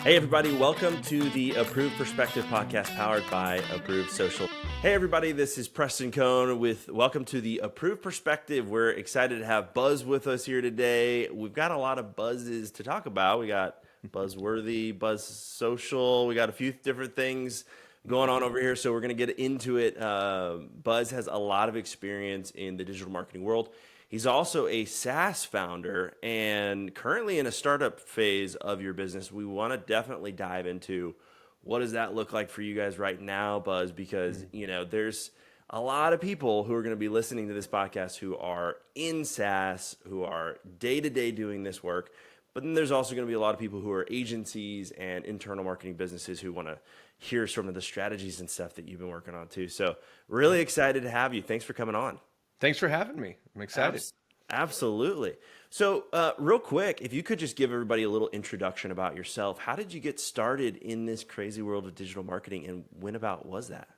Hey, everybody, welcome to the Approved Perspective podcast powered by Approved Social. Hey, everybody, this is Preston Cohn with welcome to the Approved Perspective. We're excited to have Buzz with us here today. We've got a lot of buzzes to talk about. We got Buzzworthy, Buzz Social. We got a few different things going on over here, so we're going to get into it. Buzz has a lot of experience in the digital marketing world. He's also a SaaS founder and currently in a startup phase of your business. We want to definitely dive into what does that look like for you guys right now, Buzz, because there's a lot of people who are going to be listening to this podcast who are in SaaS, who are day-to-day doing this work. But then there's also going to be a lot of people who are agencies and internal marketing businesses who want to hear some of the strategies and stuff that you've been working on too. So really excited to have you. Thanks for coming on. Thanks for having me. I'm excited. Absolutely. So real quick, if you could just give everybody a little introduction about yourself. How did you get started in this crazy world of digital marketing, and when about was that?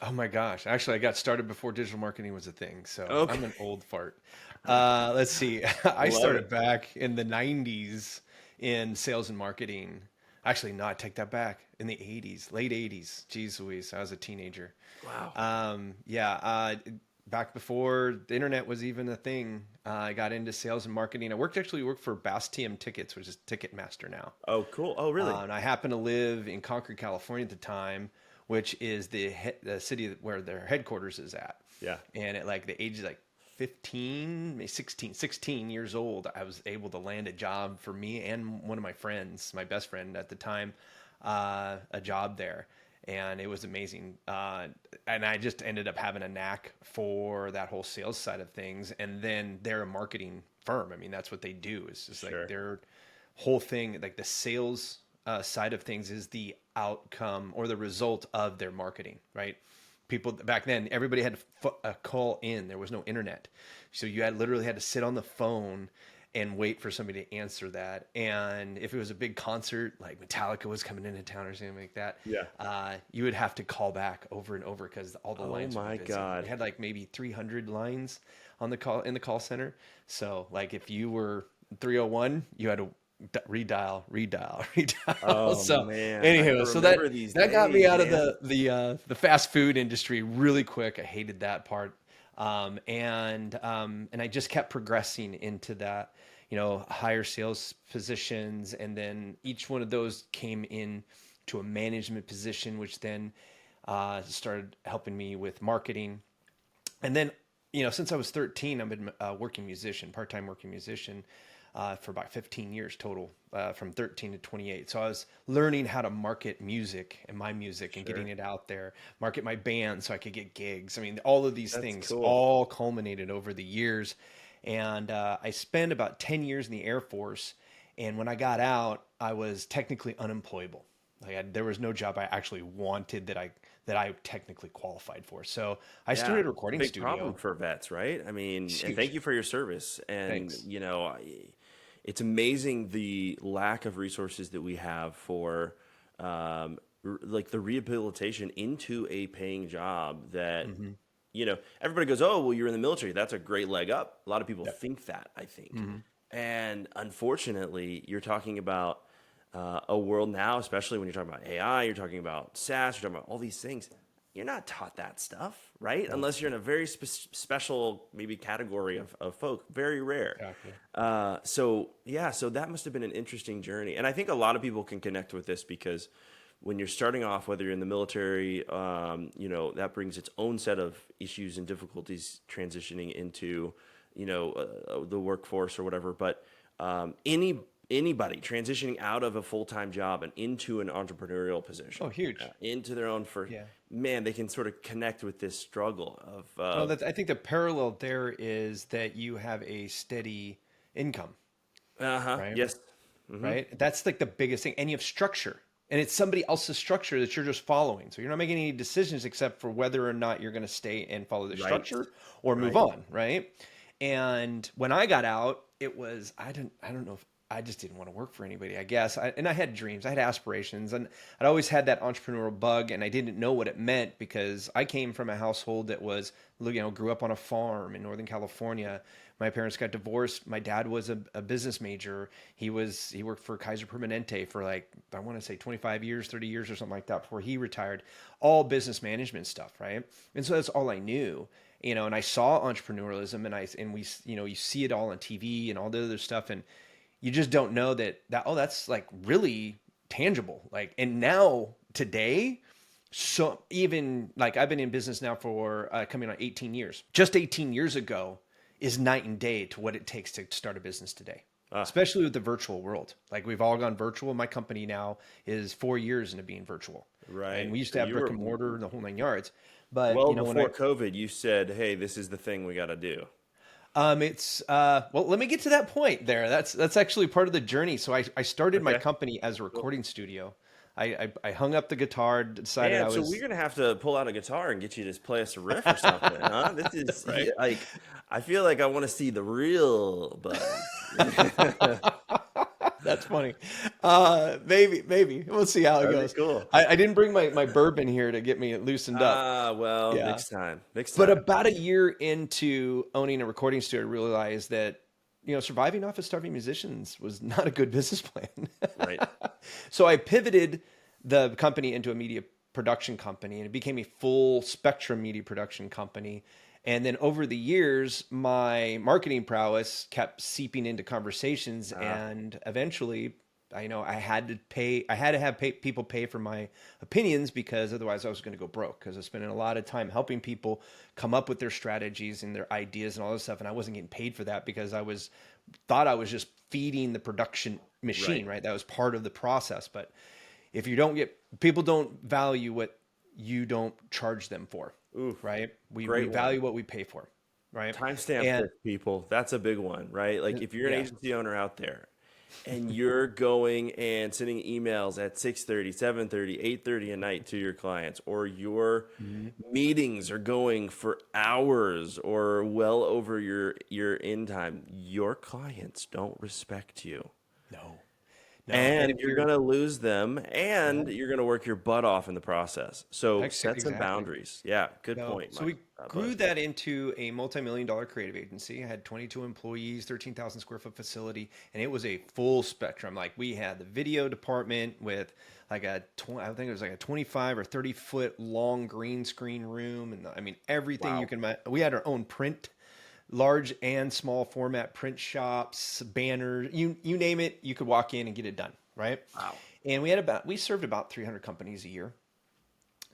Oh my gosh. Actually, I got started before digital marketing was a thing. So Okay. I'm an old fart. Let's see. I started back in the 90s in sales and marketing. Actually, no, I take that back. In the 80s, late 80s. Jeez Louise, I was a teenager. Wow. Back before the internet was even a thing, I got into sales and marketing. I worked for Bastium Tickets, which is Ticketmaster now. Oh, cool. Oh, really? And I happened to live in Concord, California at the time, which is the city where their headquarters is at. Yeah. And at like the age of like 15, maybe 16 years old, I was able to land a job for me and one of my friends, my best friend at the time, a job there. And it was amazing. And I just ended up having a knack for that whole sales side of things. And then they're a marketing firm. I mean, that's what they do. It's just Sure. like their whole thing, like the sales side of things is the outcome or the result of their marketing, right? People back then, everybody had to call in. There was no internet. So you literally had to sit on the phone and wait for somebody to answer that. And if it was a big concert, like Metallica was coming into town or something like that, you would have to call back over and over because all the lines were busy. God. We had like maybe 300 lines on the call center. So like if you were 301, you had to redial. Oh, So man. anywho, so that got me out of the the fast food industry really quick. I hated that part. And I just kept progressing into that, higher sales positions. And then each one of those came in to a management position, which then, started helping me with marketing. And then, since I was 13, I've been a part-time working musician, for about 15 years total, from 13 to 28. So I was learning how to market music and my music and getting it out there, market my band so I could get gigs. I mean, all of these things all culminated over the years. And I spent about 10 years in the Air Force. And when I got out, I was technically unemployable. There was no job I actually wanted that I technically qualified for. So I started a recording big studio. Problem for vets, right? I mean, and thank you for your service. And, Thanks. It's amazing the lack of resources that we have for like the rehabilitation into a paying job that, everybody goes, oh, well, you're in the military. That's a great leg up. A lot of people think that, I think. And unfortunately, you're talking about a world now, especially when you're talking about AI, you're talking about SaaS, you're talking about all these things. You're not taught that stuff, right? No. Unless you're in a very special maybe category of folk, very rare. Exactly. So that must have been an interesting journey. And I think a lot of people can connect with this because when you're starting off, whether you're in the military, that brings its own set of issues and difficulties transitioning into, the workforce or whatever. But anybody transitioning out of a full-time job and into an entrepreneurial position. Oh, huge. Into their own man, they can sort of connect with this struggle of. I think the parallel there is that you have a steady income. Right? Yes. Right. That's like the biggest thing. And you have structure. And it's somebody else's structure that you're just following. So you're not making any decisions except for whether or not you're going to stay and follow the structure or move on. Right. And when I got out, it was, I don't know if I just didn't want to work for anybody, I guess. And I had dreams, I had aspirations, and I'd always had that entrepreneurial bug, and I didn't know what it meant because I came from a household that was, grew up on a farm in Northern California. My parents got divorced. My dad was a business major. He worked for Kaiser Permanente for like, I want to say 25 years, 30 years or something like that before he retired. All business management stuff, right? And so that's all I knew. And I saw entrepreneurialism, and we, you see it all on TV and all the other stuff, and you just don't know that's like really tangible. Like, and now today, so even like I've been in business now for coming on 18 years. Just 18 years ago is night and day to what it takes to start a business today, especially with the virtual world. Like, we've all gone virtual. My company now is 4 years into being virtual. Right. And we used to have brick and mortar and the whole 9 yards. But before COVID, you said, "Hey, this is the thing we got to do." Well, let me get to that point there. That's actually part of the journey. So I started my company as a recording studio. I hung up the guitar, decided So we're gonna have to pull out a guitar and get you to play us a riff or something, huh? This is right. Like, I feel like I want to see the real Buzz. That's funny. Maybe we'll see how it goes. Cool. I didn't bring my bourbon here to get me loosened up. Well, Yeah. next time. But about a year into owning a recording studio, I realized that surviving off of starving musicians was not a good business plan. Right. So I pivoted the company into a media production company, and it became a full spectrum media production company. And then over the years, my marketing prowess kept seeping into conversations, and eventually, I had to have people pay for my opinions, because otherwise I was going to go broke, because I was spending a lot of time helping people come up with their strategies and their ideas and all this stuff, and I wasn't getting paid for that because thought I was just feeding the production machine, right? That was part of the process. But if people don't value what you don't charge them for. Oof, right? We value what we pay for, right? Timestamp this, people. That's a big one, right? Like, if you're an agency owner out there and you're going and sending emails at 6:30, 7:30, 8:30 at night to your clients, or your meetings are going for hours or well over your end time, your clients don't respect you. No. And you're going to lose them, and you're going to work your butt off in the process. So set some boundaries. Yeah, good point. So we grew that into a multi-million-dollar creative agency. I had 22 employees, 13,000 square foot facility, and it was a full spectrum. Like, we had the video department with like I think it was like a 25 or 30 foot long green screen room, and everything you can imagine. We had our own print, large and small format print shops, banners, you name it, you could walk in and get it done, right? Wow. And we served about 300 companies a year.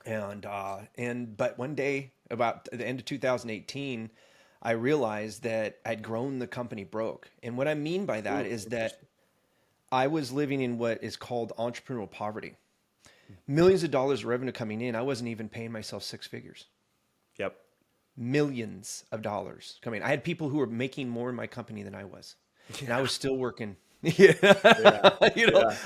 But one day, about the end of 2018, I realized that I'd grown the company broke. And what I mean by that is that I was living in what is called entrepreneurial poverty. Millions of dollars of revenue coming in, I wasn't even paying myself six figures. Yep. Millions of dollars coming. I had people who were making more in my company than I was, and I was still working.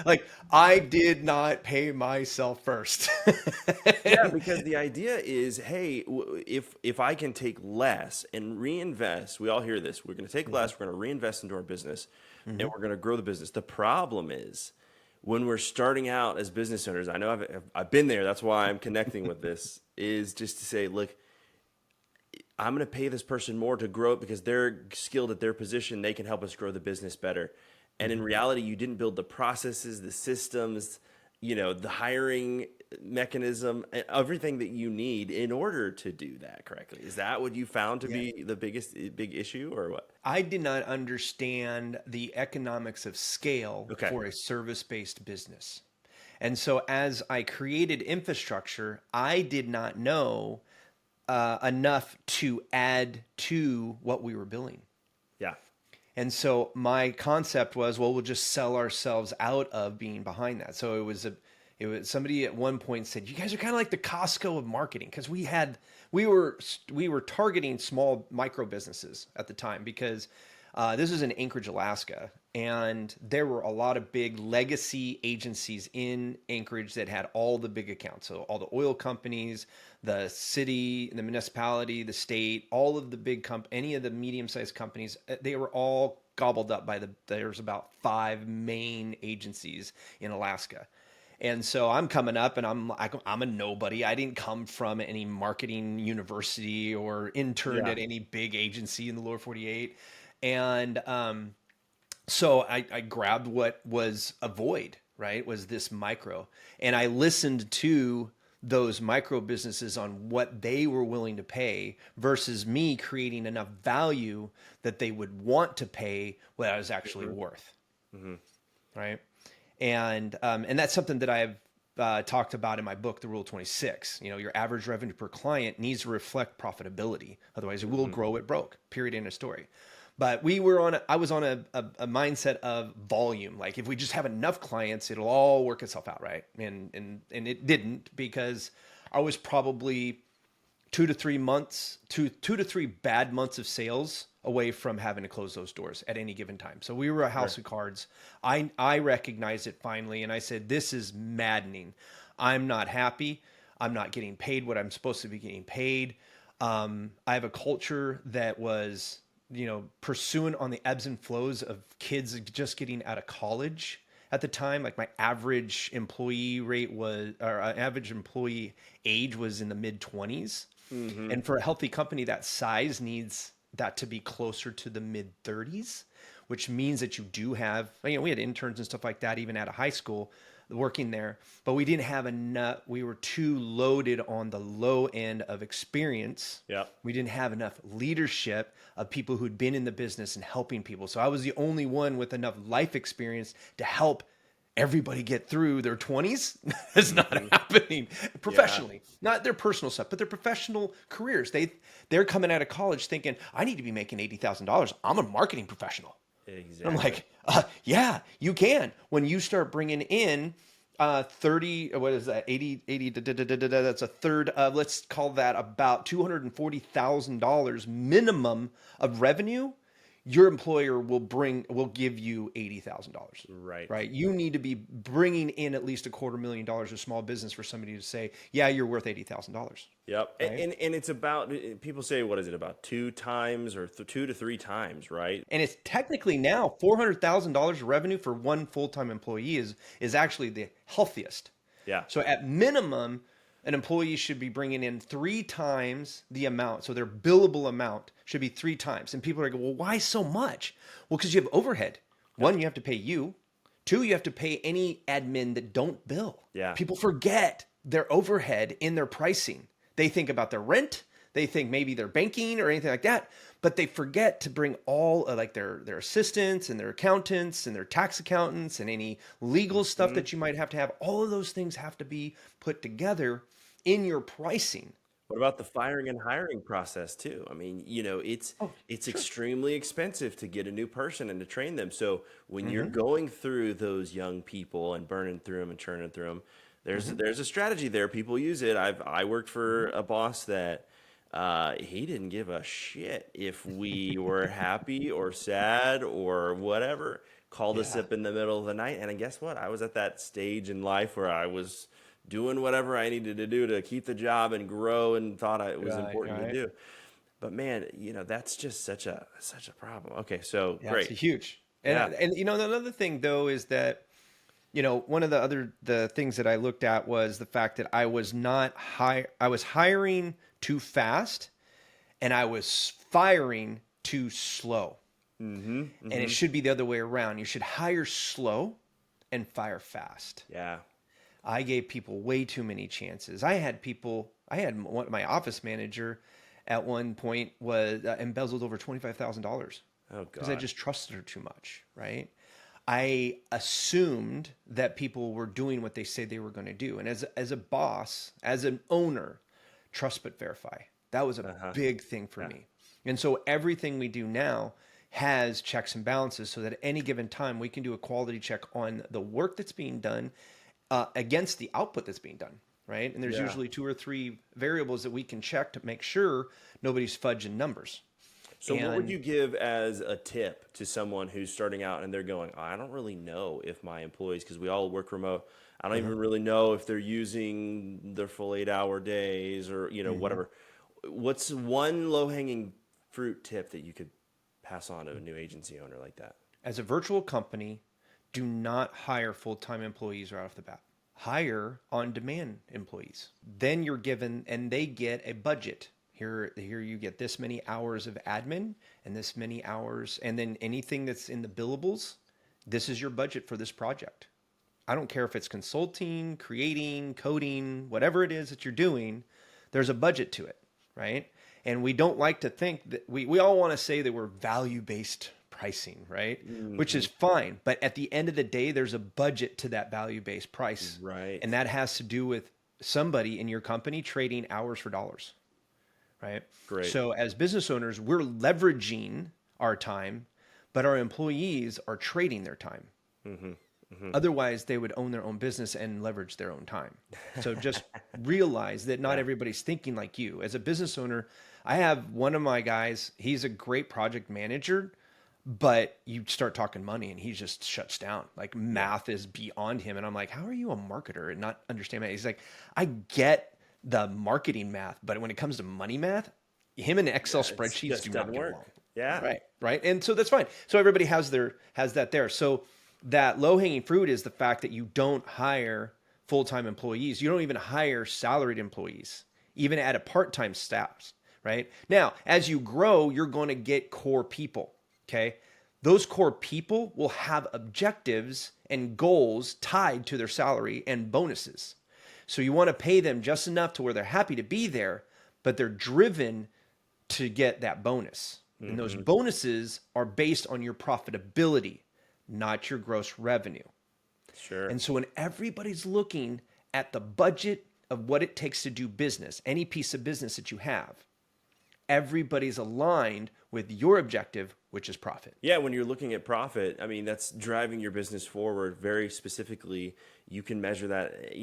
Like, I did not pay myself first. Because the idea is, hey, if I can take less and reinvest, we all hear this. We're going to take less, we're going to reinvest into our business, and we're going to grow the business. The problem is, when we're starting out as business owners, I know I've been there. That's why I'm connecting with this. Is just to say, look, I'm going to pay this person more to grow it because they're skilled at their position. They can help us grow the business better. And in reality, you didn't build the processes, the systems, the hiring mechanism, everything that you need in order to do that correctly. Is that what you found to be the big issue, or what? I did not understand the economics of scale for a service-based business. And so as I created infrastructure, I did not know enough to add to what we were billing. Yeah. And so my concept was, well, we'll just sell ourselves out of being behind that. So it was somebody at one point said, you guys are kind of like the Costco of marketing, because we were targeting small micro businesses at the time, because this was in Anchorage, Alaska, and there were a lot of big legacy agencies in Anchorage that had all the big accounts. So all the oil companies, the city, the municipality, the state, all of the big any of the medium-sized companies, they were all gobbled up by there's about 5 main agencies in Alaska. And so I'm coming up and I'm a nobody. I didn't come from any marketing university or interned Yeah. at any big agency in the lower 48. And so I grabbed what was a void, right? Was this micro. And I listened to those micro businesses on what they were willing to pay versus me creating enough value that they would want to pay what I was actually worth. Right. And that's something that I've talked about in my book, The Rule 26. You know, your average revenue per client needs to reflect profitability. Otherwise, it will grow it broke. Period. End of story. But I was on a mindset of volume. Like if we just have enough clients, it'll all work itself out, right? And it didn't, because I was probably 2 to 3 months, two to three bad months of sales away from having to close those doors at any given time. So we were a house of cards. I recognized it finally, and I said, this is maddening. I'm not happy. I'm not getting paid what I'm supposed to be getting paid. I have a culture that was, you know, pursuant on the ebbs and flows of kids just getting out of college at the time. Like my average employee rate was, or average employee age was in the mid 20s. And for a healthy company that size needs that to be closer to the mid 30s, which means that you do have, you know, we had interns and stuff like that, even out of high school working there, but we didn't have enough. We were too loaded on the low end of experience. Yeah. We didn't have enough leadership of people who'd been in the business and helping people. So I was the only one with enough life experience to help everybody get through their 20s. It's not happening professionally, not their personal stuff, but their professional careers. They're coming out of college thinking, I need to be making $80,000. I'm a marketing professional. Exactly. I'm like, yeah, you can. When you start bringing in 30, what is that? 80, that's a third of, let's call that about $240,000 minimum of revenue. Your employer will give you $80,000. Right. Right. You need to be bringing in at least $250,000 of small business for somebody to say, yeah, you're worth $80,000. Yep. Right? And it's about, people say, what is it, about 2 times or 2 to 3 times, right? And it's technically now $400,000 of revenue for one full-time employee is actually the healthiest. Yeah. So at minimum, an employee should be bringing in 3 times the amount. So their billable amount should be 3 times. And people are going, well, why so much? Well, because you have overhead. One, you have to pay you. 2, you have to pay any admin that don't bill. Yeah. People forget their overhead in their pricing. They think about their rent. They think maybe their banking or anything like that, but they forget to bring all like their assistants and their accountants and their tax accountants and any legal stuff that you might have to have. All of those things have to be put together in your pricing. What about the firing and hiring process too? I mean, you know, it's extremely expensive to get a new person and to train them. So when you're going through those young people and burning through them and churning through them, there's a strategy there. People use it. I worked for a boss that he didn't give a shit if we were happy or sad or whatever. Called us up in the middle of the night, and guess what? I was at that stage in life where I was doing whatever I needed to do to keep the job and grow, and thought it was important to do. But man, you know, that's just such a problem. Okay, so great. It's huge. And you know, another thing though is that, you know, one of the things that I looked at was the fact that I was hiring too fast and I was firing too slow. And it should be the other way around. You should hire slow and fire fast. Yeah. I gave people way too many chances. I had my office manager at one point was embezzled over $25,000. Oh God. Because I just trusted her too much, right? I assumed that people were doing what they said they were going to do. And as a boss, as an owner, trust but verify. That was a big thing for me. And so everything we do now has checks and balances, so that at any given time we can do a quality check on the work that's being done against the output that's being done, right? And there's usually 2 or 3 variables that we can check to make sure nobody's fudging numbers. So what would you give as a tip to someone who's starting out and they're going, I don't really know if my employees, because we all work remote, I don't even really know if they're using their full 8-hour days or, you know, whatever. What's one low-hanging fruit tip that you could pass on to a new agency owner like that? As a virtual company, do not hire full-time employees right off the bat. Hire on-demand employees. Then you're given, and they get a budget. Here you get this many hours of admin and this many hours, and then anything that's in the billables, this is your budget for this project. I don't care if it's consulting, creating, coding, whatever it is that you're doing, there's a budget to it, right? And we don't like to think that we all want to say that we're value-based pricing, right? Mm-hmm. Which is fine. But at the end of the day, there's a budget to that value-based price. Right. And that has to do with somebody in your company trading hours for dollars, right? Great. So as business owners, we're leveraging our time, but our employees are trading their time. Mm-hmm. Mm-hmm. Otherwise, they would own their own business and leverage their own time. So just realize that not everybody's thinking like you. As a business owner, I have one of my guys, he's a great project manager, but you start talking money and he just shuts down. Like math is beyond him. And I'm like, how are you a marketer and not understand math? He's like, I get the marketing math, but when it comes to money math, him and Excel spreadsheets do not get along. Yeah. Right. And so that's fine. So everybody has that there. So that low-hanging fruit is the fact that you don't hire full-time employees. You don't even hire salaried employees, even at a part-time staff, right? Now, as you grow, you're going to get core people, okay? Those core people will have objectives and goals tied to their salary and bonuses. So you want to pay them just enough to where they're happy to be there, but they're driven to get that bonus. Mm-hmm. And those bonuses are based on your profitability, not your gross revenue. Sure. And so when everybody's looking at the budget of what it takes to do business, any piece of business that you have, everybody's aligned with your objective, which is profit. Yeah, when you're looking at profit, I mean, that's driving your business forward very specifically. You can measure that,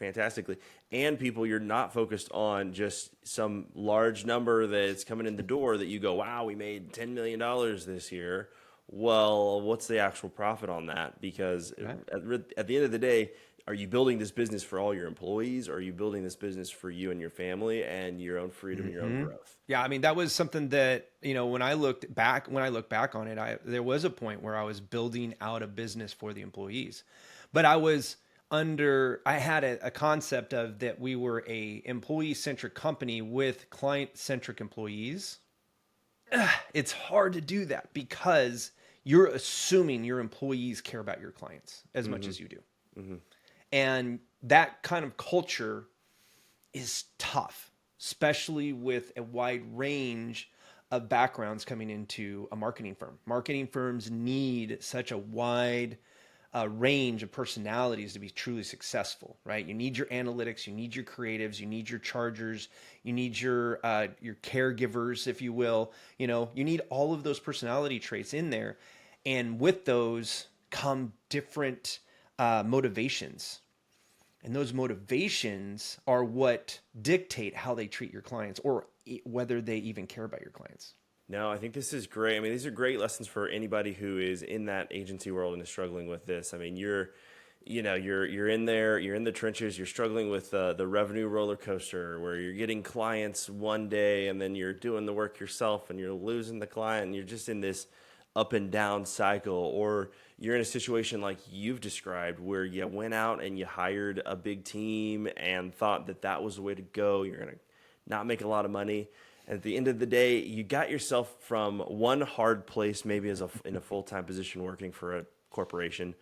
fantastically. And people, you're not focused on just some large number that's coming in the door that you go, wow, we made $10 million this year. Well, what's the actual profit on that? Because at the end of the day, are you building this business for all your employees, or are you building this business for you and your family and your own freedom and your own growth? Yeah, I mean, that was something that, when I look back on it, there was a point where I was building out a business for the employees, but I had a concept of that we were a employee-centric company with client-centric employees. It's hard to do that because you're assuming your employees care about your clients as much as you do. Mm-hmm. And that kind of culture is tough, especially with a wide range of backgrounds coming into a marketing firm. Marketing firms need such a wide range of personalities to be truly successful, right? You need your analytics, you need your creatives, you need your chargers, you need your caregivers, if you will. You need all of those personality traits in there. And with those come different motivations. And those motivations are what dictate how they treat your clients or whether they even care about your clients. No, I think this is great. I mean, these are great lessons for anybody who is in that agency world and is struggling with this. I mean, you're in there, you're in the trenches, you're struggling with the revenue roller coaster where you're getting clients one day and then you're doing the work yourself and you're losing the client and you're just in this up and down cycle. Or you're in a situation like you've described where you went out and you hired a big team and thought that was the way to go. You're going to not make a lot of money. And at the end of the day, you got yourself from one hard place, maybe in a full-time position working for a corporation,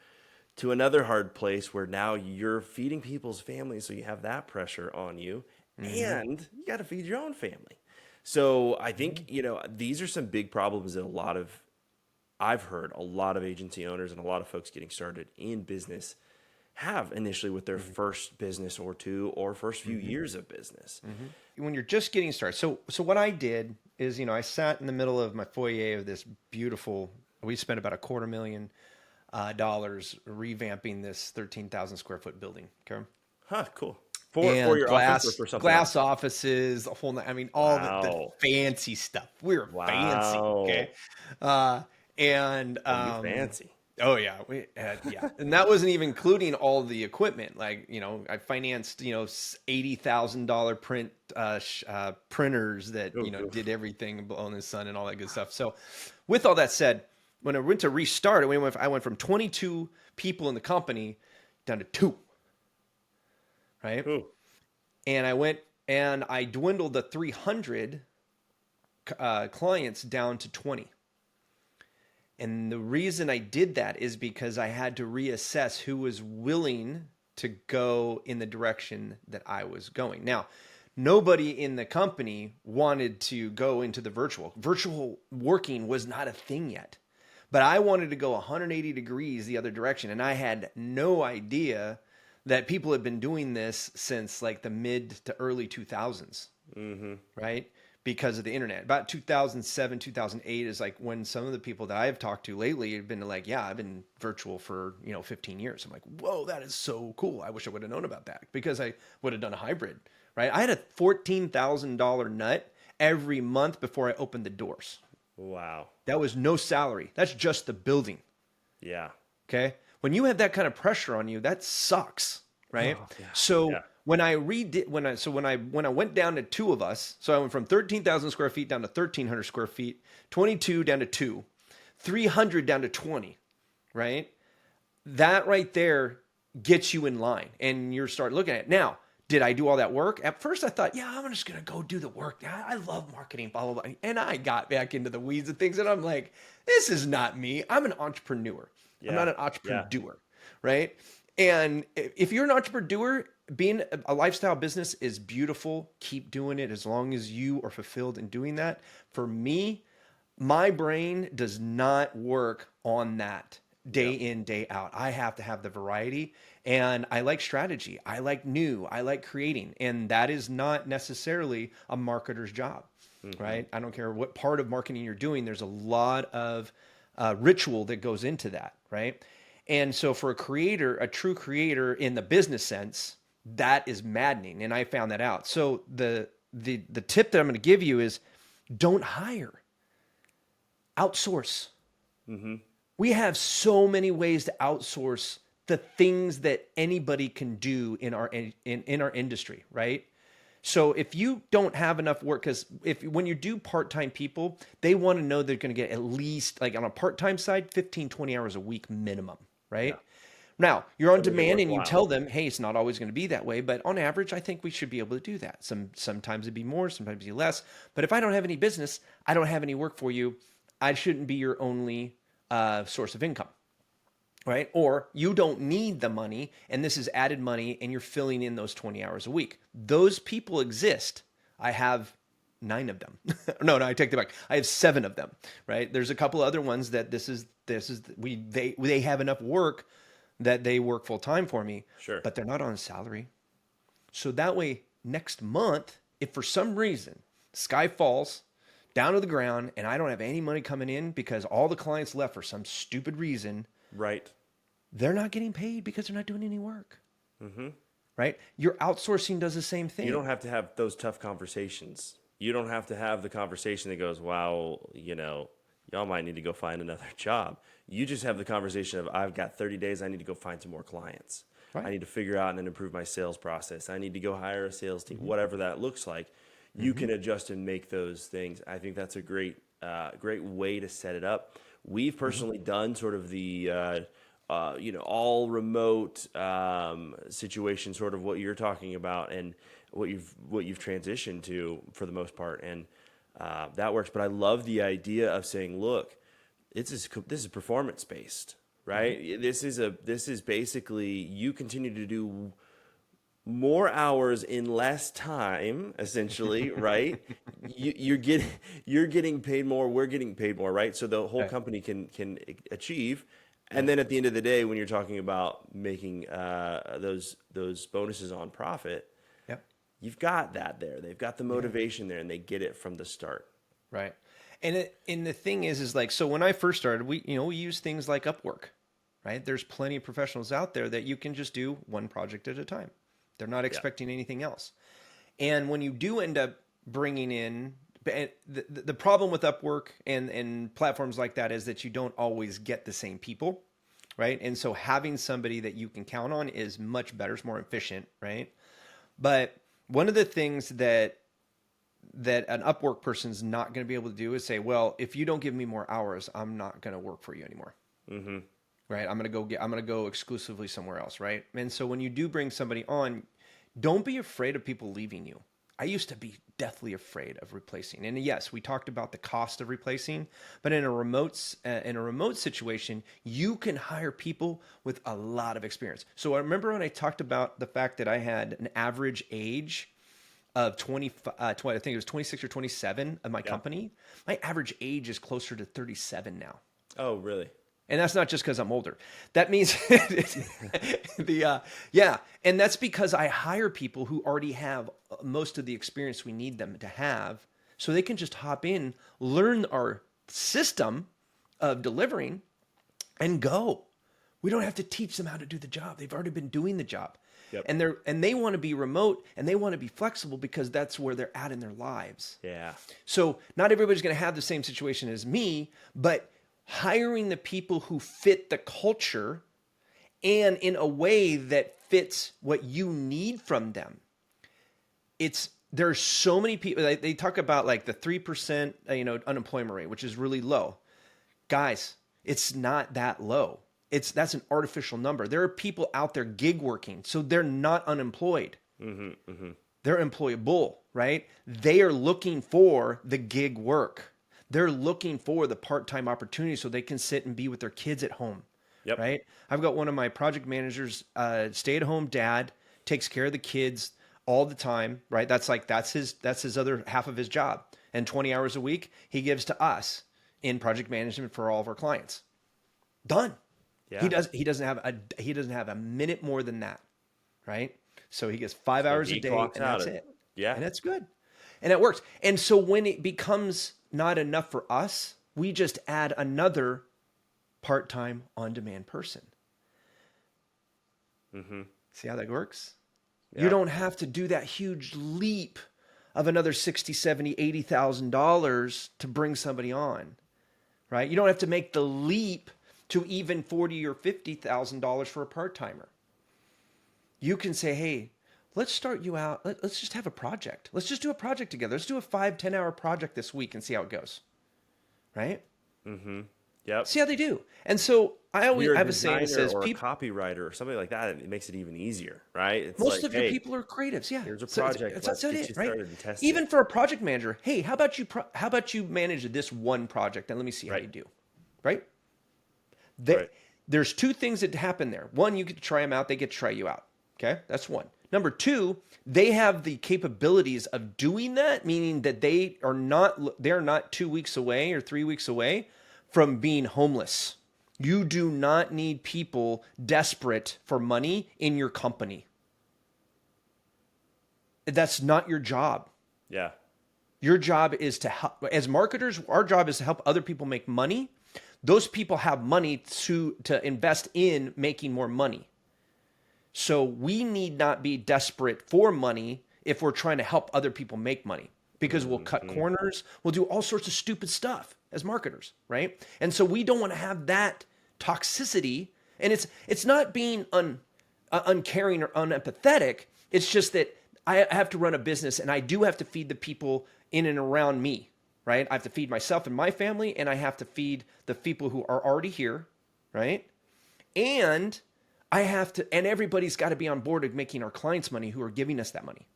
to another hard place where now you're feeding people's families, so you have that pressure on you, and you got to feed your own family. So I think, these are some big problems that I've heard a lot of agency owners and a lot of folks getting started in business have initially with their first business or two or first few years of business. When you're just getting started. So what I did is, I sat in the middle of my foyer of this beautiful, we spent about $250,000 revamping this 13,000 square foot building. Okay. Huh, cool. For your office or for something glass else? Offices, the whole, all the fancy stuff. We were fancy. Okay. You're fancy. Oh yeah, we had, yeah, and that wasn't even including all the equipment. Like, I financed, $80,000 printers that Oof, oof. did everything on the sun and all that good stuff. So, with all that said, when I went to restart, I went from 22 people in the company down to 2, right? Ooh. And I dwindled the 300 clients down to 20. And the reason I did that is because I had to reassess who was willing to go in the direction that I was going. Now, nobody in the company wanted to go into the virtual. Virtual working was not a thing yet. But I wanted to go 180 degrees the other direction. And I had no idea that people had been doing this since like the mid to early 2000s, right? Because of the internet. About 2007, 2008 is like when some of the people that I've talked to lately have been like, yeah, I've been virtual for, 15 years. I'm like, whoa, that is so cool. I wish I would have known about that because I would have done a hybrid, right? I had a $14,000 nut every month before I opened the doors. Wow. That was no salary. That's just the building. Yeah. Okay. When you have that kind of pressure on you, that sucks, right? Oh, yeah. So Yeah. when I went down to 2 of us, so I went from 13,000 square feet down to 1,300 square feet, 22 down to 2, 300 down to 20, right? That right there gets you in line, and you start looking at it. Now, did I do all that work? At first, I thought, yeah, I'm just gonna go do the work. I love marketing, blah blah blah. And I got back into the weeds of things, and I'm like, this is not me. I'm an entrepreneur. I'm not an entrepreneur, right? And if you're an entrepreneur, being a lifestyle business is beautiful. Keep doing it as long as you are fulfilled in doing that. For me, my brain does not work on that day in, day out. I have to have the variety, and I like strategy. I like new. I like creating, and that is not necessarily a marketer's job, right? I don't care what part of marketing you're doing. There's a lot of ritual that goes into that, right? And so for a creator, a true creator in the business sense, that is maddening. And I found that out. So the tip that I'm going to give you is don't hire, outsource. We have so many ways to outsource the things that anybody can do in our industry, right? So if you don't have enough work, because when you do part-time people, they want to know they're going to get at least, like on a part-time side, 15, 20 hours a week minimum, right? Yeah. Now, you're on To make it demand and you worthwhile. tell them, hey, it's not always going to be that way, but on average, I think we should be able to do that. Sometimes it'd be more, sometimes it'd be less. But if I don't have any business, I don't have any work for you, I shouldn't be your only source of income, right? Or you don't need the money and this is added money and you're filling in those 20 hours a week. Those people exist. I have 9 of them. No, I take that back. I have 7 of them, right? There's a couple other ones that they have enough work that they work full time for me, Sure. but they're not on a salary. So that way next month, if for some reason sky falls down to the ground and I don't have any money coming in because all the clients left for some stupid reason, Right. they're not getting paid because they're not doing any work. Right? Your outsourcing does the same thing. You don't have to have those tough conversations. You don't have to have the conversation that goes, wow, y'all might need to go find another job. You just have the conversation of, I've got 30 days. I need to go find some more clients. Right. I need to figure out and improve my sales process. I need to go hire a sales team, whatever that looks like. You can adjust and make those things. I think that's a great way to set it up. We've personally done sort of the all remote situation, sort of what you're talking about, and what you've transitioned to for the most part, and that works. But I love the idea of saying, look, this is performance based, right? This is basically you continue to do more hours in less time, essentially, right? You're getting paid more. We're getting paid more, right? So the whole company can achieve. And then at the end of the day, when you're talking about making those bonuses on profit, Yep. you've got that there. They've got the motivation there, and they get it from the start. Right. And the thing is like, so when I first started, we use things like Upwork, right? There's plenty of professionals out there that you can just do one project at a time. They're not expecting anything else. And when you do end up bringing in, the problem with Upwork and platforms like that is that you don't always get the same people. right? And so having somebody that you can count on is much better, it's more efficient, right? But one of the things that an Upwork person's not going to be able to do is say, well, if you don't give me more hours, I'm not going to work for you anymore. Mm-hmm. Right? I'm going to go exclusively somewhere else, right? And so when you do bring somebody on, don't be afraid of people leaving you. I used to be deathly afraid of replacing. And yes, we talked about the cost of replacing, but in a remote situation, you can hire people with a lot of experience. So I remember when I talked about the fact that I had an average age of 20, I think it was 26 or 27 of my company. My average age is closer to 37 now. Oh, really? And that's not just because I'm older. That means and that's because I hire people who already have most of the experience we need them to have, so they can just hop in, learn our system of delivering, and go. We don't have to teach them how to do the job. They've already been doing the job. Yep. And they want to be remote and they want to be flexible because that's where they're at in their lives. Yeah. So not everybody's going to have the same situation as me, but hiring the people who fit the culture and in a way that fits what you need from them. There's so many people, they talk about like the 3%, unemployment rate, which is really low. Guys, it's not that low. That's an artificial number. There are people out there gig working, so they're not unemployed. Mm-hmm, mm-hmm. They're employable, right? They are looking for the gig work. They're looking for the part-time opportunity so they can sit and be with their kids at home, right? I've got one of my project managers, stay-at-home dad, takes care of the kids all the time, right? That's his other half of his job. And 20 hours a week he gives to us in project management for all of our clients. Done. Yeah. He doesn't have a minute more than that, right? So he gets 5 hours a day and that's it. Yeah. And that's good. And it works. And so when it becomes not enough for us, we just add another part-time on-demand person. Mm-hmm. See how that works? Yeah. You don't have to do that huge leap of another $60, $70, $80,000 to bring somebody on, right? You don't have to make the leap to even $40,000 or $50,000 for a part-timer. You can say, hey, let's start you out. Let's just have a project. Let's just do a project together. Let's do a 5-10 hour project this week and see how it goes. Right? Mm-hmm. Yep. See how they do. And so I have a saying that says, or a copywriter or something like that, it makes it even easier, right? It's most of your people are creatives. Yeah. Here's a project. That's it, right? Even for a project manager, hey, how about you manage this one project and let me see how you do, right? There's two things that happen there. One, you get to try them out. They get to try you out. Okay, that's one. Number two, they have the capabilities of doing that, meaning that they're not 2 weeks away or 3 weeks away from being homeless. You do not need people desperate for money in your company. That's not your job. Yeah. Your job is to help. As marketers, our job is to help other people make money. Those people have money to invest in making more money. So we need not be desperate for money if we're trying to help other people make money, because we'll cut corners. We'll do all sorts of stupid stuff as marketers, right? And so we don't want to have that toxicity. And it's not being uncaring or unempathetic. It's just that I have to run a business and I do have to feed the people in and around me, right? I have to feed myself and my family, and I have to feed the people who are already here, right? And and everybody's got to be on board with making our clients money who are giving us that money.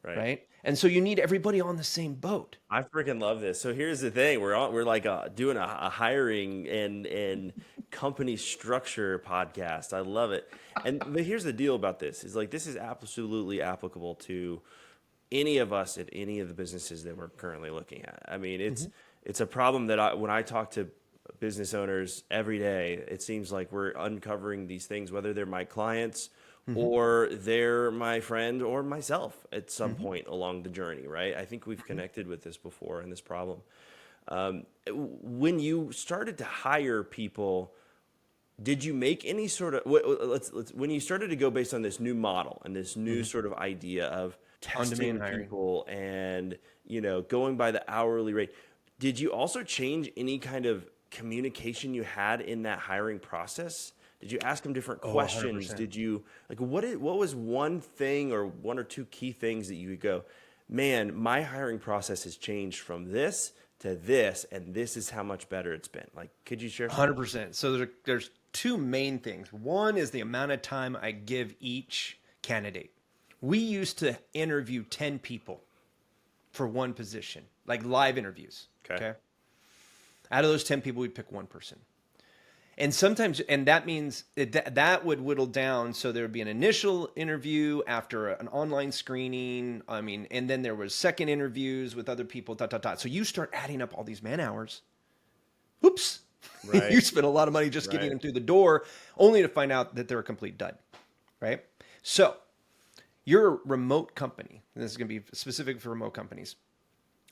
Right. And so you need everybody on the same boat. I freaking love this. So here's the thing. We're like doing a hiring and company structure podcast. I love it. But here's the deal about this is like, this is absolutely applicable to any of us at any of the businesses that we're currently looking at. I mean, it's a problem that when I talk to business owners every day, it seems like we're uncovering these things, whether they're my clients or they're my friend or myself at some point along the journey, right? I think we've connected with this before in this problem. When you started to hire people, did you make any sort of, when you started to go based on this new model and this new sort of idea of testing people and, going by the hourly rate, did you also change any kind of communication you had in that hiring process? Did you ask them different Oh, questions? 100%. Did you what was one thing or one or two key things that you would go, man, my hiring process has changed from this to this, and this is how much better it's been. Like, could you share some? 100%. So there's two main things. One is the amount of time I give each candidate. We used to interview 10 people for one position, like live interviews. Okay. Out of those 10 people, we'd pick one person. And sometimes, and that means that would whittle down. So there would be an initial interview after an online screening. I mean, and then there was second interviews with other people, dot, dot, dot. So you start adding up all these man hours. Oops. Right. You spent a lot of money just getting them through the door, only to find out that they're a complete dud. Right. So you're a remote company. And this is going to be specific for remote companies.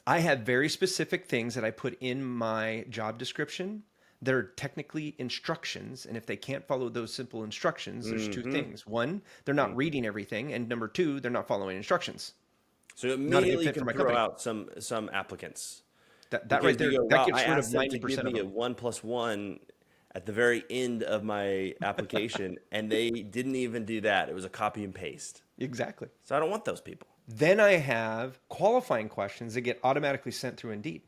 I have very specific things that I put in my job description. They're technically instructions. And if they can't follow those simple instructions, there's two things. One, they're not reading everything. And number two, they're not following instructions. So immediately you can throw out some applicants. That right there, that gets rid of 90% to of give me a them. 1+1 at the very end of my application, and they didn't even do that. It was a copy and paste. Exactly. So I don't want those people. Then I have qualifying questions that get automatically sent through Indeed.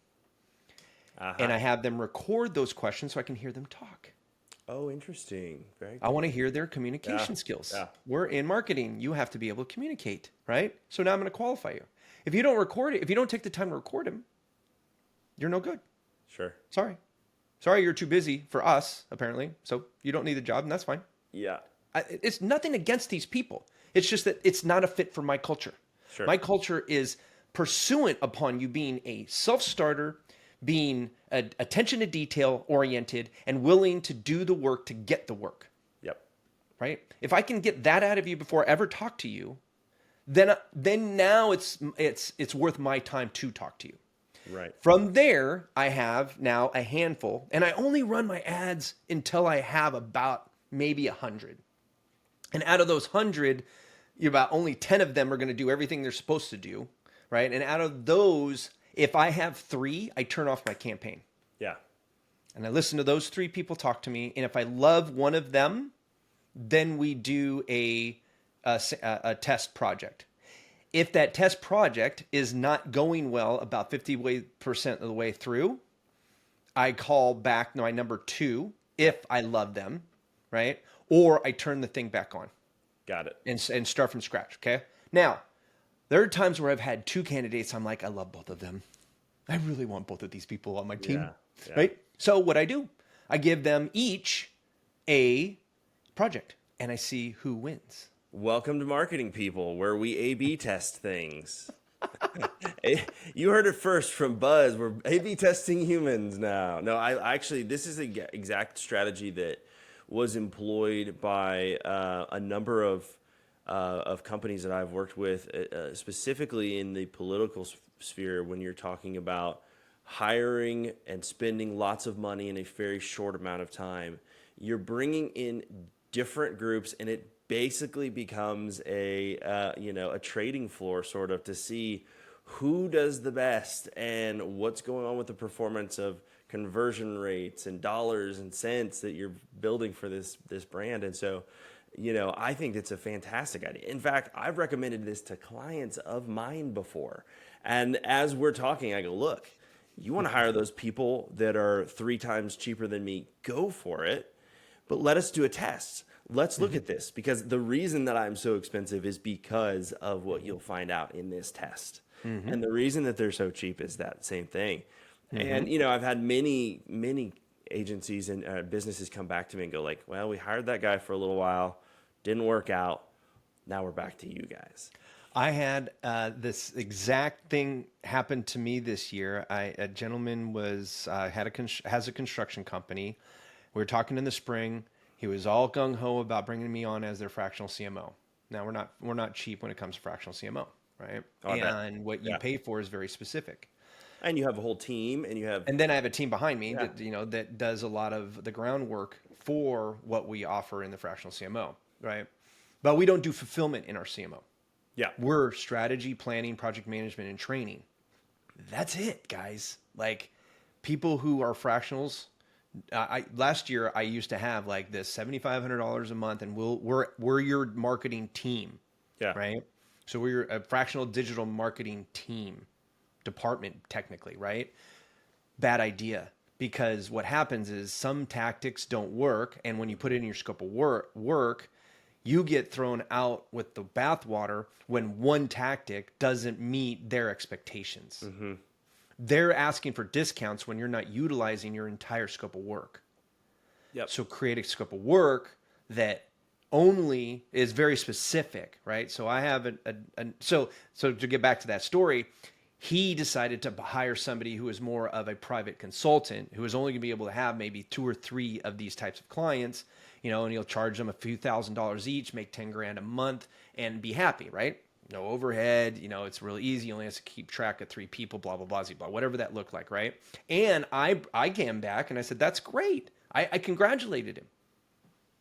And I have them record those questions so I can hear them talk. Oh, interesting. Very good. I want to hear their communication skills. Yeah. We're in marketing. You have to be able to communicate, right? So now I'm going to qualify you. If you don't record it, if you don't take the time to record them, you're no good. Sure. Sorry, you're too busy for us, apparently. So you don't need the job, and that's fine. Yeah. It's nothing against these people. It's just that it's not a fit for my culture. Sure. My culture is pursuant upon you being a self-starter, being attention to detail oriented, and willing to do the work to get the work. Yep. Right? If I can get that out of you before I ever talk to you, then now it's worth my time to talk to you. Right. From there, I have now a handful, and I only run my ads until I have about maybe 100. And out of those 100, about only 10 of them are going to do everything they're supposed to do, right? And out of those, if I have 3, I turn off my campaign. Yeah. And I listen to those 3 people talk to me. And if I love one of them, then we do a test project. If that test project is not going well about 50% of the way through, I call back my number 2 if I love them, right? Or I turn the thing back on. Got it. And start from scratch, okay? Now, there are times where I've had 2 candidates. I'm like, I love both of them. I really want both of these people on my team, right? So what I do, I give them each a project, and I see who wins. Welcome to marketing, people, where we A/B test things. You heard it first from Buzz. We're A/B testing humans now. No, I actually, this is the exact strategy that was employed by a number of companies that I've worked with, specifically in the political sphere, when you're talking about hiring and spending lots of money in a very short amount of time. You're bringing in different groups, and it basically becomes a trading floor sort of to see who does the best and what's going on with the performance of conversion rates and dollars and cents that you're building for this brand. And so, I think it's a fantastic idea. In fact, I've recommended this to clients of mine before. And as we're talking, I go, look, you want to hire those people that are 3 times cheaper than me, go for it. But let us do a test. Let's look at this, because the reason that I'm so expensive is because of what you'll find out in this test. And the reason that they're so cheap is that same thing. And, I've had many agencies and businesses come back to me and go like, well, we hired that guy for a little while, didn't work out. Now we're back to you guys. I had this exact thing happen to me this year. A gentleman has a construction company. We were talking in the spring. He was all gung ho about bringing me on as their fractional CMO. Now we're not cheap when it comes to fractional CMO, right? Oh, and what you pay for is very specific. And you have a whole team, and then I have a team behind me that does a lot of the groundwork for what we offer in the fractional CMO, right? But we don't do fulfillment in our CMO. Yeah. We're strategy, planning, project management, and training. That's it, guys. Like, people who are fractionals last year I used to have like this $7,500 a month, and we're your marketing team, Yeah. right? So we're a fractional digital marketing team department technically, right? Bad idea, because what happens is some tactics don't work, and when you put it in your scope of work, you get thrown out with the bathwater when one tactic doesn't meet their expectations. Mm-hmm. They're asking for discounts when you're not utilizing your entire scope of work. Yep. So create a scope of work that only is very specific, right? So I have so to get back to that story, he decided to hire somebody who is more of a private consultant, who is only going to be able to have maybe 2 or 3 of these types of clients, and he'll charge them a few $1,000s each, make 10 grand a month, and be happy, right? No overhead, it's really easy. You only have to keep track of 3 people, blah, blah, blah, blah, whatever that looked like, right? And I came back and I said, that's great. I congratulated him.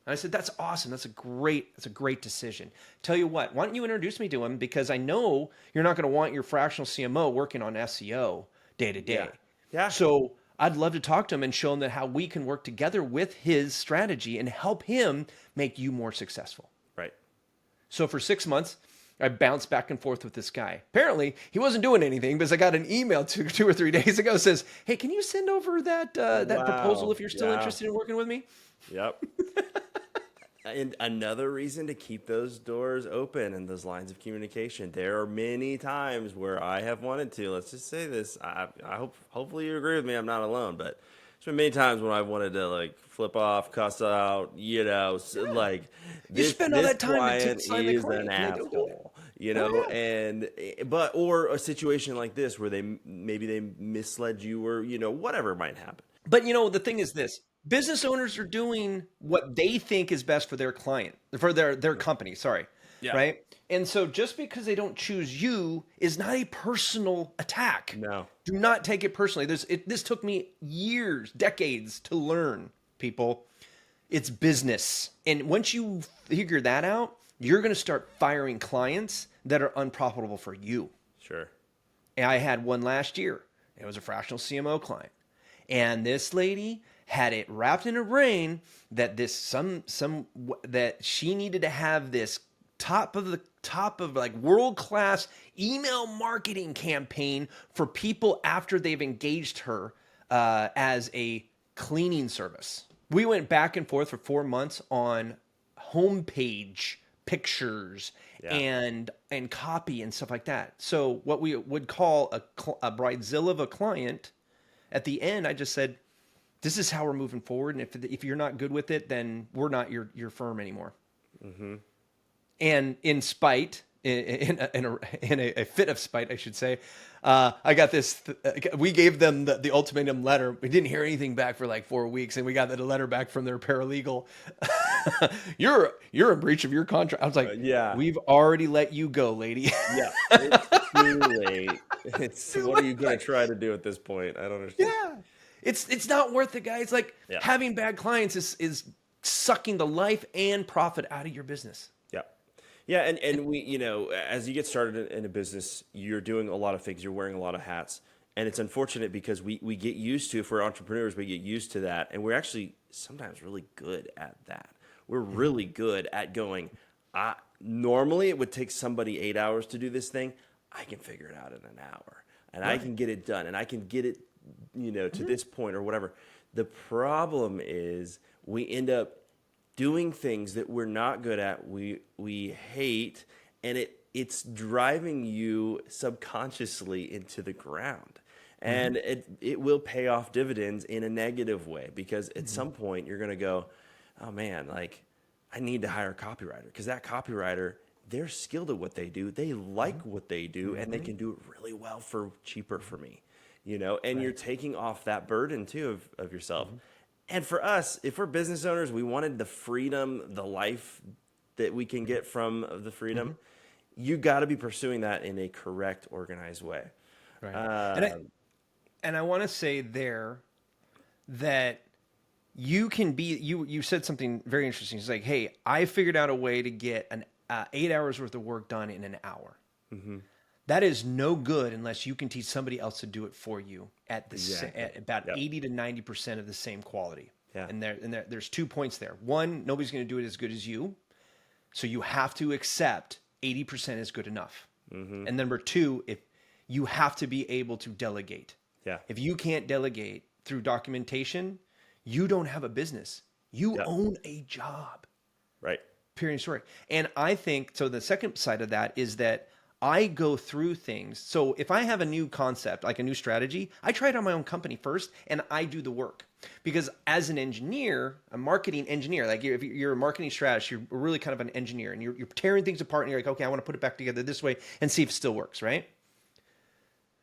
And I said, that's awesome. That's a great decision. Tell you what, why don't you introduce me to him? Because I know you're not going to want your fractional CMO working on SEO day to day. Yeah. So I'd love to talk to him and show him that how we can work together with his strategy and help him make you more successful. Right. So for 6 months, I bounced back and forth with this guy. Apparently, he wasn't doing anything because I got an email 2 or 3 days ago that says, hey, can you send over that proposal if you're still interested in working with me? Yep. And another reason to keep those doors open and those lines of communication. There are many times where I have wanted to, let's just say this, I hopefully you agree with me, I'm not alone, but there's been many times when I wanted to like flip off, cuss out, like you spend all that time client to sign the is client. an asshole, or a situation like this where maybe they misled you or, whatever might happen. But the thing is this. Business owners are doing what they think is best for their client, for their company, sorry. Yeah. Right? And so just because they don't choose you is not a personal attack. No. Do not take it personally. This took me years, decades to learn, people. It's business. And once you figure that out, you're going to start firing clients that are unprofitable for you. Sure. And I had one last year. It was a fractional CMO client. And this lady had it wrapped in a brain that that she needed to have this top of like world-class email marketing campaign for people after they've engaged her as a cleaning service. We went back and forth for 4 months on homepage pictures and copy and stuff like that. So what we would call a bridezilla of a client, at the end, I just said, this is how we're moving forward. And if you're not good with it, then we're not your firm anymore. Mm-hmm. And in spite, in a fit of spite, I should say, I got this. We gave them the ultimatum letter. We didn't hear anything back for like 4 weeks, and we got the letter back from their paralegal. You're in breach of your contract. I was like, we've already let you go, lady. Yeah, it's too late. What are you going to try to do at this point? I don't understand. Yeah, it's not worth it, guys. Like having bad clients is sucking the life and profit out of your business. Yeah, and we, as you get started in a business, you're doing a lot of things, you're wearing a lot of hats, and it's unfortunate because we get used to, if we're entrepreneurs, we get used to that, and we're actually sometimes really good at that. We're really good at going, normally it would take somebody 8 hours to do this thing. I can figure it out in an hour, and I can get it done, and I can get it, to this point or whatever. The problem is we end up doing things that we're not good at, we hate, and it's driving you subconsciously into the ground. And it will pay off dividends in a negative way, because at some point you're going to go, oh man, like I need to hire a copywriter, because that copywriter, they're skilled at what they do. They like what they do, and they can do it really well for cheaper for me, and you're taking off that burden too of yourself. And for us, if we're business owners, we wanted the freedom, the life that we can get from the freedom. You got to be pursuing that in a correct, organized way. Right. And I want to say there that you can be, you said something very interesting. It's like, hey, I figured out a way to get an 8 hours worth of work done in an hour. That is no good unless you can teach somebody else to do it for you at at about Yep. 80 to 90% of the same quality. Yeah. And there's 2 points there. One, nobody's going to do it as good as you. So you have to accept 80% is good enough. And number two, if you have to be able to delegate. Yeah. If you can't delegate through documentation, you don't have a business. You own a job. Right. Period, story. And I think, so the second side of that is that I go through things. So if I have a new concept, like a new strategy, I try it on my own company first and I do the work. Because as an engineer, a marketing engineer, like if you're a marketing strategist, you're really kind of an engineer and you're tearing things apart and you're like, okay, I want to put it back together this way and see if it still works, right?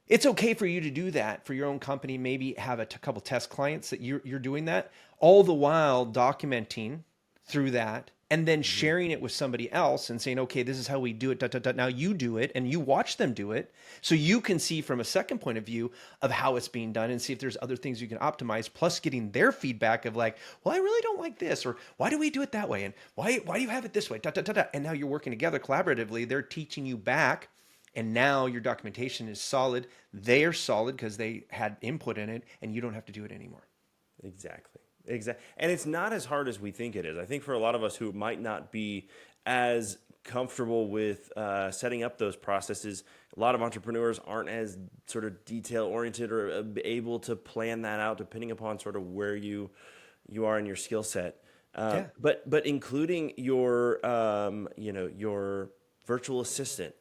It's okay for you to do that for your own company, maybe have a couple test clients that you're doing that, all the while documenting through that and then sharing it with somebody else and saying, okay, this is how we do it. Now you do it and you watch them do it. So you can see from a second point of view of how it's being done and see if there's other things you can optimize, plus getting their feedback of like, well, I really don't like this, or why do we do it that way? And why do you have it this way? And now you're working together collaboratively. They're teaching you back. And now your documentation is solid. They are solid because they had input in it and you don't have to do it anymore. Exactly. And it's not as hard as we think it is. I think for a lot of us who might not be as comfortable with setting up those processes, a lot of entrepreneurs aren't as sort of detail oriented or able to plan that out depending upon sort of where you are in your skill set. But including your your virtual assistant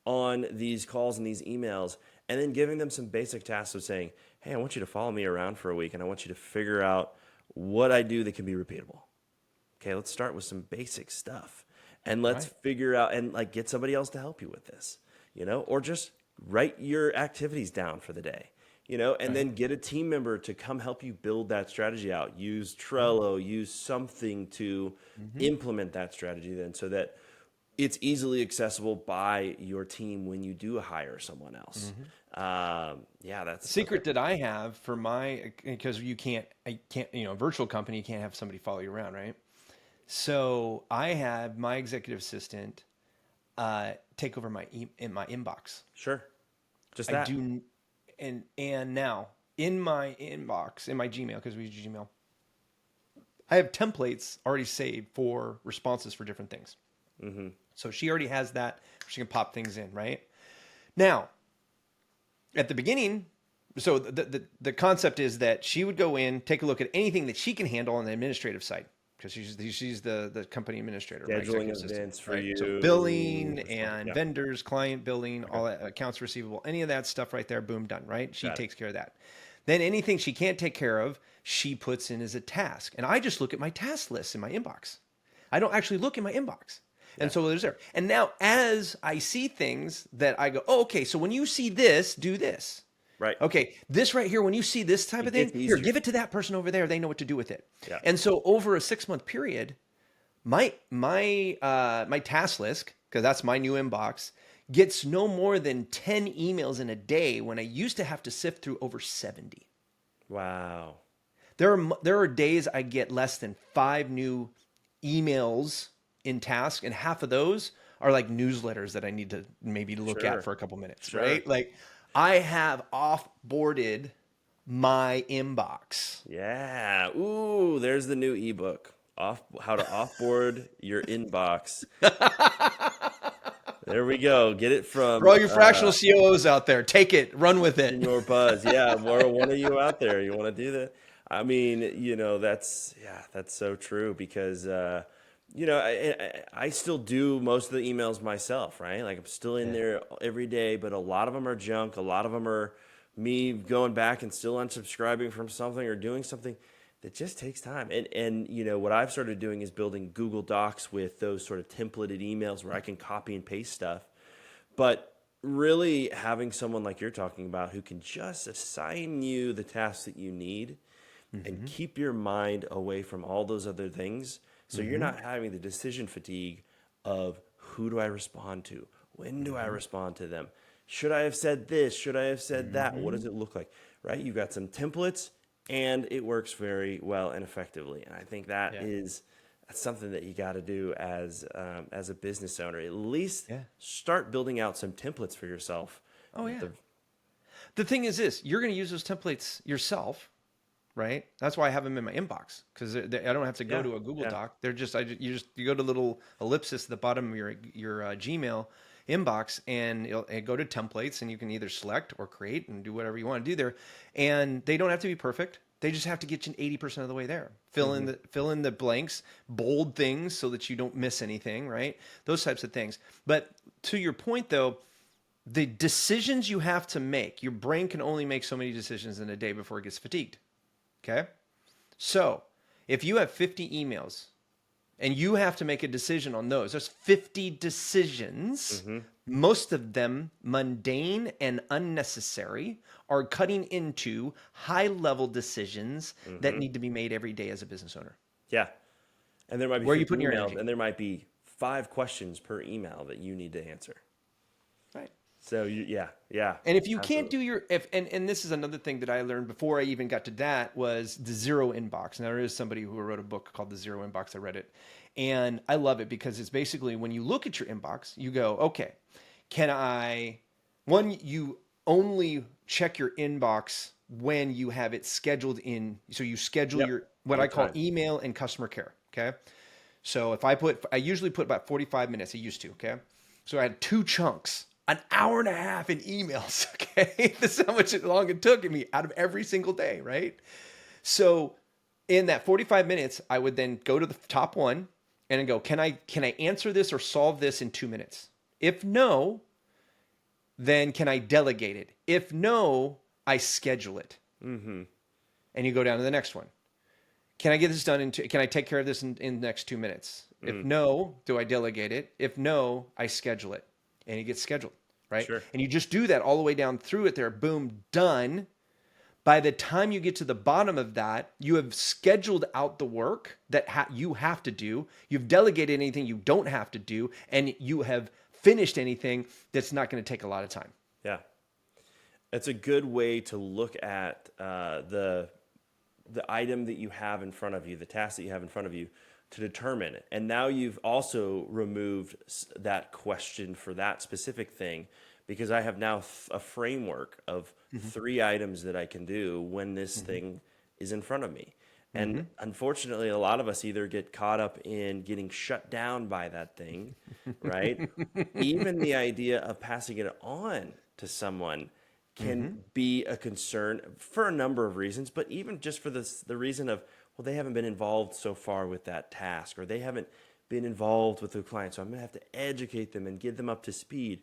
on these calls and these emails, and then giving them some basic tasks of saying, hey, I want you to follow me around for a week and I want you to figure out what I do that can be repeatable. Okay, let's start with some basic stuff and let's figure out and like get somebody else to help you with this, or just write your activities down for the day, and then get a team member to come help you build that strategy out. Use Trello, use something to implement that strategy then so that it's easily accessible by your team when you do hire someone else. That's the secret that I have for because I can't, virtual company, you can't have somebody follow you around, right? So I have my executive assistant take over my inbox. Sure. Just that. I do. And now in my inbox, in my Gmail, because we use Gmail, I have templates already saved for responses for different things. So she already has that. She can pop things in, right? Now, at the beginning, so the concept is that she would go in, take a look at anything that she can handle on the administrative side, because she's the company administrator. Scheduling events for you. So billing and vendors, client billing, all that, accounts receivable, any of that stuff right there, boom, done, right? She takes care of that. Then anything she can't take care of, she puts in as a task. And I just look at my task list in my inbox. I don't actually look in my inbox. And so there's there. And now as I see things that I go, oh, okay, so when you see this, do this. Right. Okay, this right here, when you see this type of thing, here, give it to that person over there. They know what to do with it. Yeah. And so over a 6-month period, my task list, because that's my new inbox, gets no more than 10 emails in a day when I used to have to sift through over 70. Wow. There are days I get less than 5 new emails in task, and half of those are like newsletters that I need to maybe look at for a couple minutes, right? Like I have off-boarded my inbox. Yeah. Ooh, there's the new ebook. How to offboard your inbox. There we go. Get it from for all you fractional COOs out there. Take it, run with it. Your buzz. Yeah, or one of you out there. You want to do that? I mean, that's so true because I still do most of the emails myself, right? Like I'm still in there every day, but a lot of them are junk. A lot of them are me going back and still unsubscribing from something or doing something that just takes time. And what I've started doing is building Google Docs with those sort of templated emails where I can copy and paste stuff. But really having someone like you're talking about who can just assign you the tasks that you need and keep your mind away from all those other things. So you're not having the decision fatigue of who do I respond to? When do I respond to them? Should I have said this? Should I have said that? What does it look like? Right? You've got some templates and it works very well and effectively. And I think that is that's something that you got to do as a business owner. At least Yeah. start building out some templates for yourself. Oh, yeah. The- The thing is this, you're going to use those templates yourself, right? That's why I have them in my inbox, because I don't have to go Yeah, to a Google yeah. Doc. They're just, you go to little ellipsis at the bottom of your Gmail inbox, and go to templates, and you can either select or create and do whatever you want to do there. And they don't have to be perfect. They just have to get you 80% of the way there. Fill in the blanks, bold things so that you don't miss anything, right? Those types of things. But to your point though, the decisions you have to make, your brain can only make so many decisions in a day before it gets fatigued. Okay? So, if you have 50 emails and you have to make a decision on those, there's 50 decisions, most of them mundane and unnecessary, are cutting into high-level decisions that need to be made every day as a business owner. Yeah. And there might be Where are you 50 putting your emails, energy? and there might be 5 questions per email that you need to answer. Right. So yeah. And if you can't Absolutely. do and this is another thing that I learned before I even got to that, was the zero inbox. Now there is somebody who wrote a book called The Zero Inbox. I read it, and I love it because it's basically when you look at your inbox, you go, okay, you only check your inbox when you have it scheduled in. So you schedule Yep. your, what Your I call time. email and customer care. Okay. So I usually put about 45 minutes. I used to. Okay. So I had 2 chunks, an hour and a half in emails. Okay. This is how much long it took me out of every single day. Right. So in that 45 minutes, I would then go to the top one and then go, can I answer this or solve this in 2 minutes? If no, then can I delegate it? If no, I schedule it. And you go down to the next one. Can I get this done can I take care of this in the next 2 minutes? If no, do I delegate it? If no, I schedule it. And it gets scheduled, right? Sure. And you just do that all the way down through it there. Boom, done. By the time you get to the bottom of that, you have scheduled out the work that you have to do. You've delegated anything you don't have to do, and you have finished anything that's not going to take a lot of time. Yeah. It's a good way to look at the item that you have in front of you, the task that you have in front of you, to determine it. And now you've also removed that question for that specific thing, because I have now a framework of 3 items that I can do when this thing is in front of me. And unfortunately, a lot of us either get caught up in getting shut down by that thing, right? Even the idea of passing it on to someone can be a concern for a number of reasons, but even just for the reason of, well, they haven't been involved so far with that task, or they haven't been involved with the client, so I'm going to have to educate them and get them up to speed.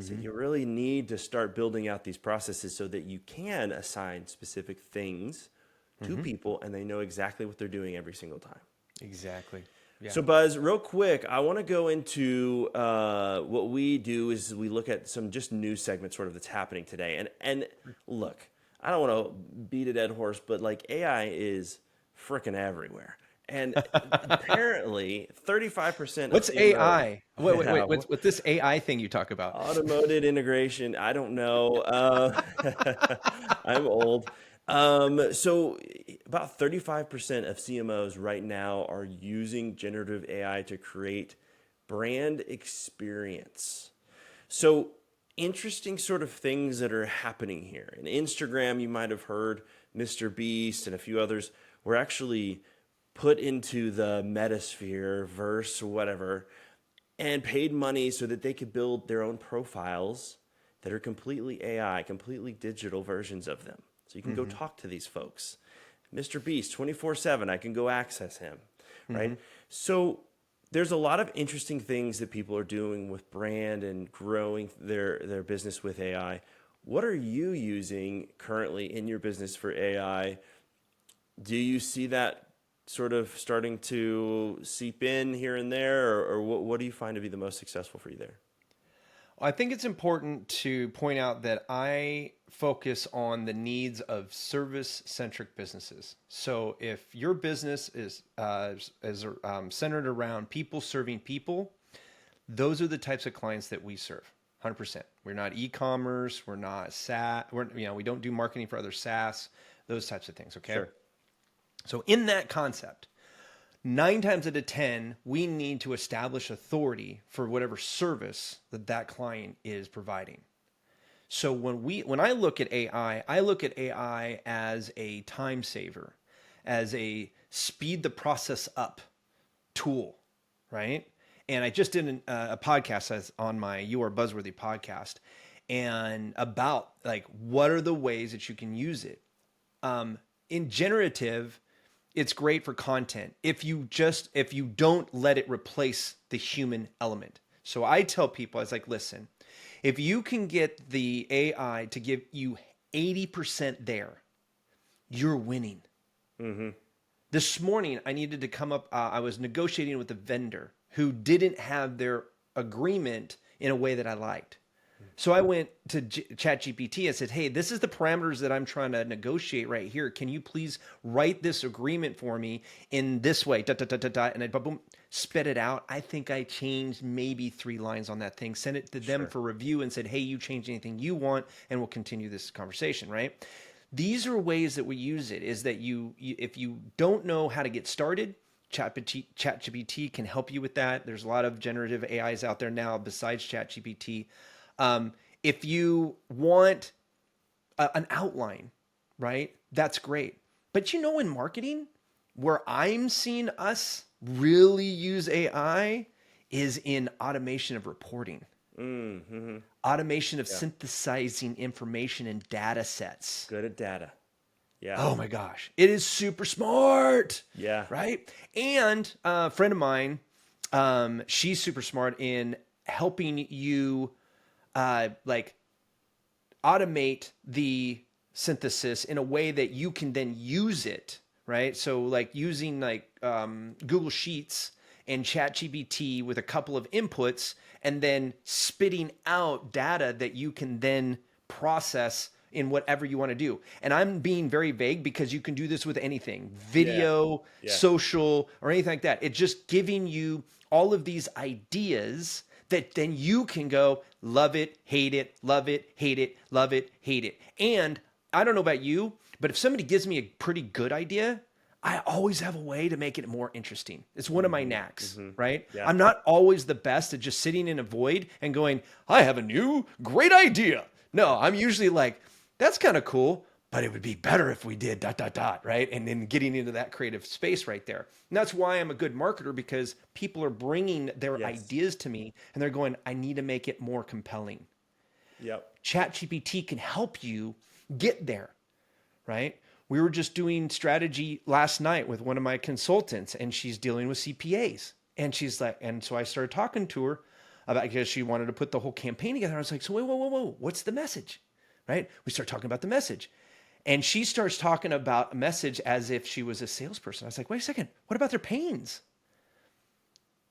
So you really need to start building out these processes so that you can assign specific things to people, and they know exactly what they're doing every single time. Exactly. Yeah. So Buzz, real quick, I want to go into what we do is we look at some just news segments sort of that's happening today. And look, I don't want to beat a dead horse, but like AI is freaking everywhere. And apparently 35% What's of AI? Wait. Yeah, What's this AI thing you talk about? automated integration. I don't know. I'm old. So about 35% of CMOs right now are using generative AI to create brand experience. So interesting sort of things that are happening here. In Instagram, you might have heard Mr. Beast and a few others were actually put into the metasphere, verse, whatever, and paid money so that they could build their own profiles that are completely AI, completely digital versions of them. So you can go talk to these folks. Mr. Beast, 24/7, I can go access him, right? So there's a lot of interesting things that people are doing with brand and growing their business with AI. What are you using currently in your business for AI? Do you see that sort of starting to seep in here and there, or what do you find to be the most successful for you there? I think it's important to point out that I focus on the needs of service-centric businesses. So if your business is centered around people serving people, those are the types of clients that we serve. 100%. We're not e-commerce. We're not SaaS. We don't do marketing for other SaaS. Those types of things. Okay. Sure. So in that concept, 9 times out of 10, we need to establish authority for whatever service that client is providing. So when I look at AI, I look at AI as a time saver, as a speed the process up tool, right? And I just did a podcast on my You Are Buzzworthy podcast, and about like what are the ways that you can use it. In generative, it's great for content if you don't let it replace the human element. So I tell people, I was like, listen, if you can get the AI to give you 80% there, you're winning. Mm-hmm. This morning, I needed to come up, I was negotiating with a vendor who didn't have their agreement in a way that I liked. So I went to ChatGPT. I said, hey, this is the parameters that I'm trying to negotiate right here. Can you please write this agreement for me in this way? And I boom, spit it out. I think I changed maybe 3 lines on that thing, sent it to them for review and said, hey, you change anything you want, and we'll continue this conversation, right? These are ways that we use it, is that you if you don't know how to get started, ChatGPT can help you with that. There's a lot of generative AIs out there now besides ChatGPT. If you want an outline, right, that's great. But in marketing, where I'm seeing us really use AI is in automation of reporting. Mm-hmm. Automation of synthesizing information in data sets. Good at data. Yeah. Oh my gosh. It is super smart. Yeah. Right? And a friend of mine, she's super smart in helping you like automate the synthesis in a way that you can then use it, right? So like using like Google Sheets and ChatGPT with a couple of inputs and then spitting out data that you can then process in whatever you want to do. And I'm being very vague because you can do this with anything, video, social, or anything like that. It's just giving you all of these ideas that then you can go, love it, hate it, love it, hate it, love it, hate it. And I don't know about you, but if somebody gives me a pretty good idea, I always have a way to make it more interesting. It's one of my knacks, right? Yeah. I'm not always the best at just sitting in a void and going, I have a new great idea. No, I'm usually like, that's kind of cool, but it would be better if we did ... right? And then getting into that creative space right there. And that's why I'm a good marketer, because people are bringing their ideas to me and they're going, I need to make it more compelling. Yep. ChatGPT can help you get there, right? We were just doing strategy last night with one of my consultants, and she's dealing with CPAs. And she's like, and so I started talking to her about, because she wanted to put the whoa campaign together. I was like, so whoa, what's the message, right? We start talking about the message. And she starts talking about a message as if she was a salesperson. I was like, wait a second, what about their pains?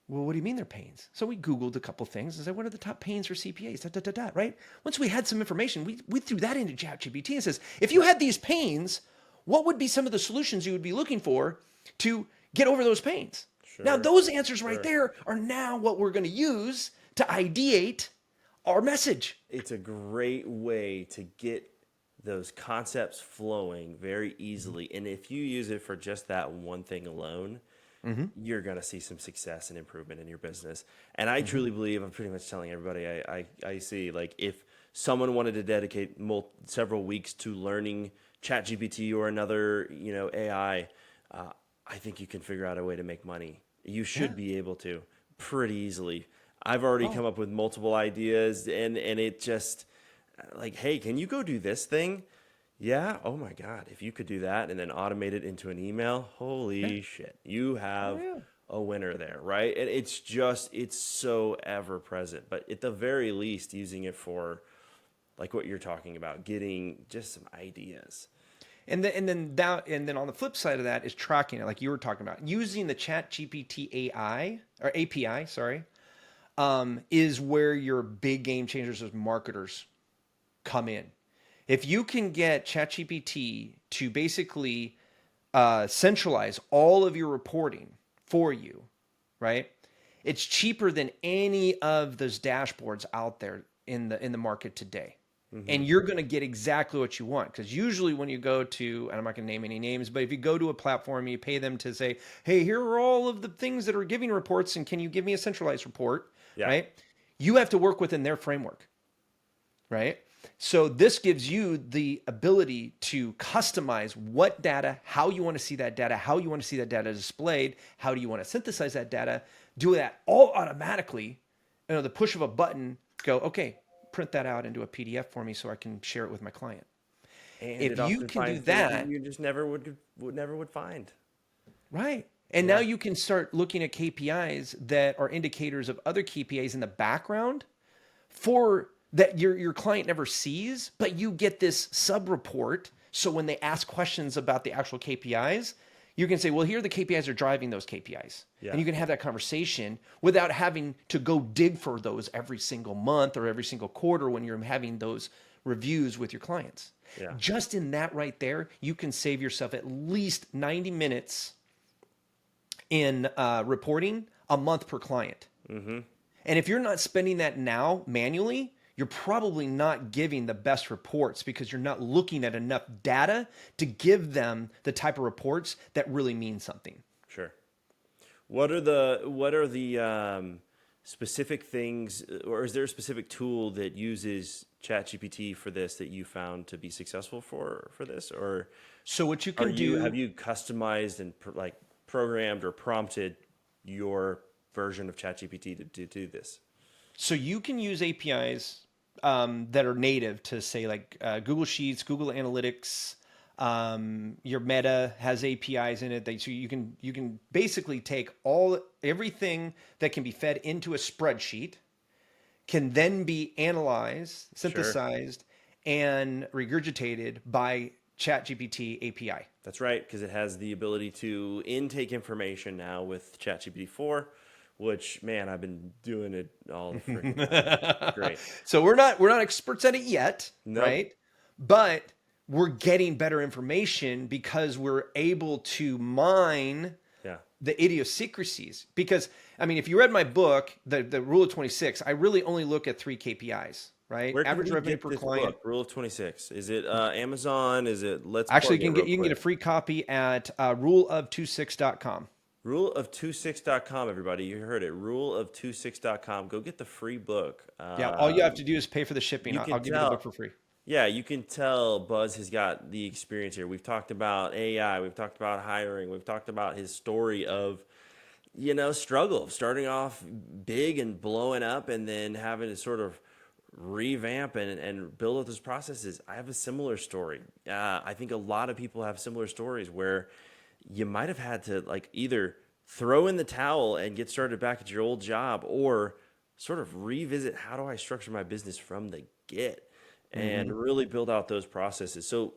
Well, what do you mean their pains? So we Googled a couple things and said, what are the top pains for CPAs, right? Once we had some information, we threw that into ChatGPT and says, if you had these pains, what would be some of the solutions you would be looking for to get over those pains? Sure. Now, those answers right there are now what we're going to use to ideate our message. It's a great way to get those concepts flowing very easily. And if you use it for just that one thing alone, you're going to see some success and improvement in your business. And I truly believe, I'm pretty much telling everybody I see, like, if someone wanted to dedicate several weeks to learning ChatGPT or another, AI, I think you can figure out a way to make money. You should be able to pretty easily. I've already come up with multiple ideas, and it just like, hey, can you go do this thing? Yeah. Oh my God. If you could do that and then automate it into an email, holy shit, you have a winner there, right? And it's so ever present, but at the very least, using it for like what you're talking about, getting just some ideas. And then on the flip side of that is tracking it, like you were talking about. Using the ChatGPT API, is where your big game changers as marketers come in. If you can get ChatGPT to basically centralize all of your reporting for you, right? It's cheaper than any of those dashboards out there in the market today. and you're going to get exactly what you want. Because usually when you go to, and I'm not going to name any names, but if you go to a platform, you pay them to say, hey, here are all of the things that are giving reports, and can you give me a centralized report, Yeah. right? You have to work within their framework, right? So this gives you the ability to customize what data, how you want to see that data, how you want to see that data displayed, how do you want to synthesize that data, do that all automatically, the push of a button, go, okay, print that out into a PDF for me so I can share it with my client. And If it you often can do finds things that, you just never would find. right? And now you can start looking at KPIs that are indicators of other KPIs in the background for that your client never sees, but you get this sub report. So when they ask questions about the actual KPIs, you can say, well, here are the KPIs that are driving those KPIs. Yeah. And you can have that conversation without having to go dig for those every single month or every single quarter when you're having those reviews with your clients. Yeah. Just in that right there, you can save yourself at least 90 minutes in reporting a month per client. And if you're not spending that now manually, you're probably not giving the best reports because you're not looking at enough data to give them the type of reports that really mean something. Sure. What are the specific things, or is there a specific tool that uses ChatGPT for this that you found to be successful for this? Or So what you can do, have you customized and programmed or prompted your version of ChatGPT to do this? so you can use APIs that are native to say like Google Sheets, Google Analytics. Your Meta has APIs in it. So you can basically take everything that can be fed into a spreadsheet, can then be analyzed, synthesized, and regurgitated by ChatGPT API. That's right, because it has the ability to intake information now with ChatGPT 4, which, man, I've been doing it all the freaking time. Great. So we're not experts at it yet, Nope. right? But we're getting better information because we're able to mine Yeah. the idiosyncrasies. Because I mean, if you read my book, the Rule of 26, I really only look at 3 KPIs, right? Where can Average we revenue get per this client. book, Rule of 26? Is it Amazon? Is it Let's Actually, Plug you It can get a real quick? free copy at ruleof26.com. Ruleof26.com, everybody. You heard it. Ruleof26.com. Go get the free book. Yeah, all you have to do is pay for the shipping. you I'll can give you the tell- book for free. Yeah, you can tell Buzz has got the experience here. We've talked about AI. We've talked about hiring. We've talked about his story of, struggle of starting off big and blowing up and then having to sort of revamp and build up those processes. I have a similar story. I think a lot of people have similar stories where you might have had to either throw in the towel and get started back at your old job or sort of revisit how do I structure my business from the get and really build out those processes. So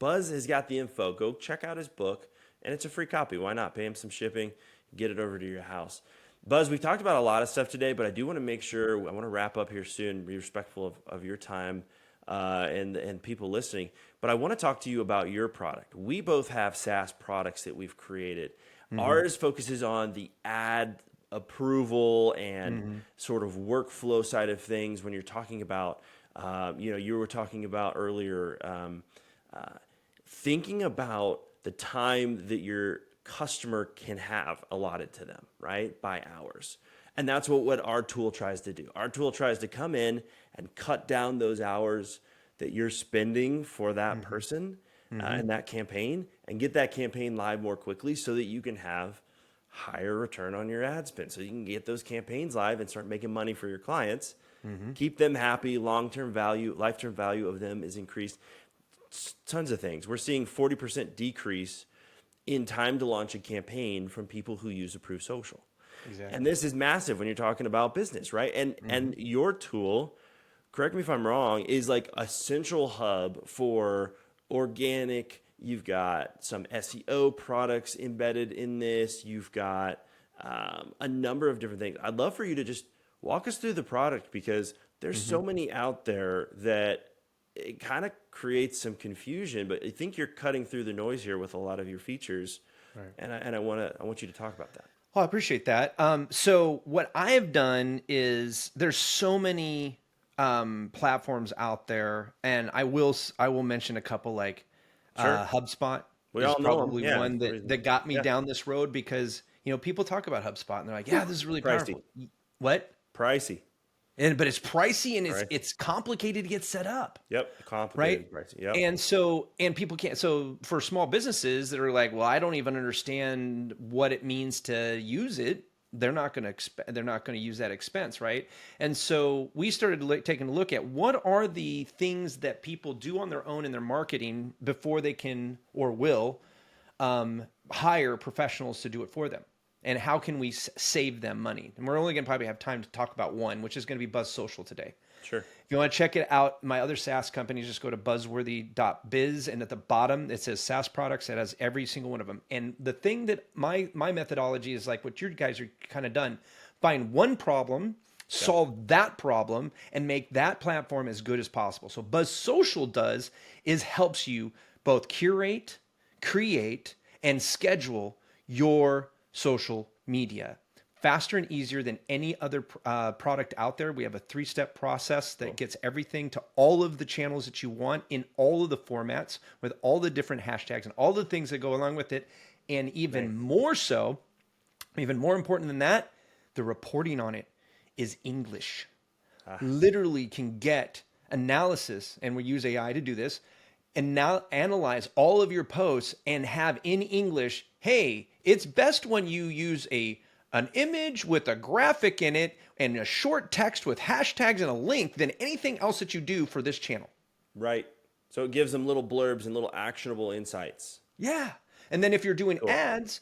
Buzz has got the info. Go check out his book, and it's a free copy. Why not? Pay him some shipping, get it over to your house. Buzz, we've talked about a lot of stuff today, but I do want to make sure, I want to wrap up here soon, be respectful of your time and people listening. But I want to talk to you about your product. We both have SaaS products that we've created. Ours focuses on the ad approval and sort of workflow side of things when you're talking about, you were talking about earlier, thinking about the time that your customer can have allotted to them, right? By hours. And that's what our tool tries to do. Our tool tries to come in and cut down those hours that you're spending for that person and that campaign and get that campaign live more quickly so that you can have higher return on your ad spend. So you can get those campaigns live and start making money for your clients, keep them happy, long-term value, lifetime value of them is increased. Tons of things. We're seeing 40% decrease in time to launch a campaign from people who use Approved Social. Exactly. And this is massive when you're talking about business, right? And your tool, correct me if I'm wrong, is like a central hub for organic. You've got some SEO products embedded in this. You've got a number of different things. I'd love for you to just walk us through the product because there's so many out there that it kind of creates some confusion, but I think you're cutting through the noise here with a lot of your features. Right. And I want you to talk about that. Well, I appreciate that. So what I have done is there's so many platforms out there, and I will mention a couple like Sure. HubSpot We is all know them. probably Yeah. one that got me Yeah. down this road because people talk about HubSpot and they're like, yeah, this is really Pricey. powerful. What? Pricey. But it's pricey and Pricey. it's complicated to get set up. Yep. Complicated. Right. Pricey. Yep. And people can't. So for small businesses that are like, well, I don't even understand what it means to use it. They're not going to use that expense. Right. And so we started taking a look at what are the things that people do on their own in their marketing before they can or will hire professionals to do it for them. And how can we save them money? And we're only going to probably have time to talk about one, which is going to be Buzz Social today. Sure. If you want to check it out, my other SaaS companies, just go to buzzworthy.biz, and at the bottom it says SaaS products. It has every single one of them. And the thing that my methodology is like what you guys are kind of done: find one problem, solve that problem, and make that platform as good as possible. So Buzz Social is helps you both curate, create, and schedule your social media faster and easier than any other product out there. We have a 3-step process that gets everything to all of the channels that you want in all of the formats with all the different hashtags and all the things that go along with it. And even more so, even more important than that, the reporting on it is English. Literally can get analysis, and we use AI to do this, and now analyze all of your posts and have in English, hey, it's best when you use an image with a graphic in it and a short text with hashtags and a link than anything else that you do for this channel. Right. So it gives them little blurbs and little actionable insights. Yeah. And then if you're doing ads,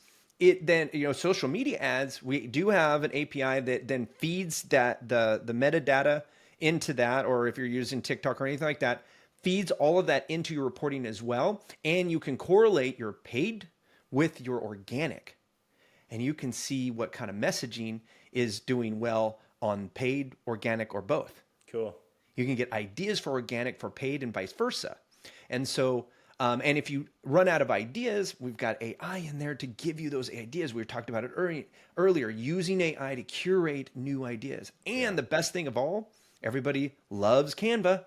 social media ads, we do have an API that then feeds that the metadata into that, or if you're using TikTok or anything like that, feeds all of that into your reporting as well. And you can correlate your paid with your organic. And you can see what kind of messaging is doing well on paid, organic, or both. Cool. You can get ideas for organic, for paid, and vice versa. And so, and if you run out of ideas, we've got AI in there to give you those ideas. We talked about it earlier, using AI to curate new ideas. And the best thing of all, everybody loves Canva.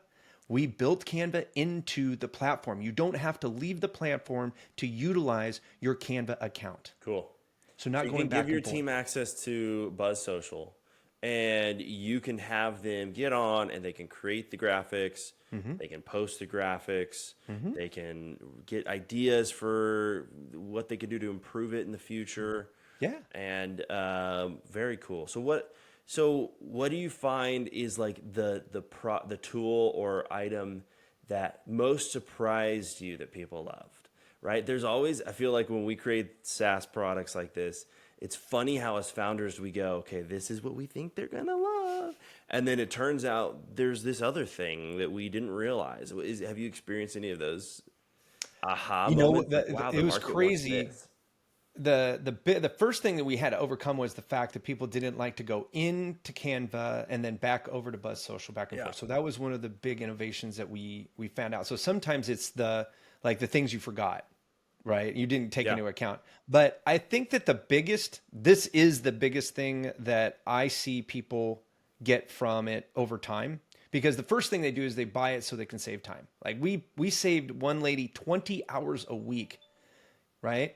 We built Canva into the platform. You don't have to leave the platform to utilize your Canva account. Cool. So not you going can back give your and forth. team access to Buzz Social, and you can have them get on and they can create the graphics, they can post the graphics, they can get ideas for what they can do to improve it in the future. Yeah. And very cool. So what do you find is like the tool or item that most surprised you that people loved? Right? There's always, I feel like when we create SaaS products like this, it's funny how as founders we go, okay, this is what we think they're going to love. And then it turns out there's this other thing that we didn't realize. Have you experienced any of those aha moments? Wow, it was crazy. The first thing that we had to overcome was the fact that people didn't like to go into Canva and then back over to Buzz Social back and forth. So that was one of the big innovations that we found out. So sometimes it's the things you forgot, right? You didn't take into account. But I think that this is the biggest thing that I see people get from it over time. Because the first thing they do is they buy it so they can save time. Like we saved one lady 20 hours a week, right?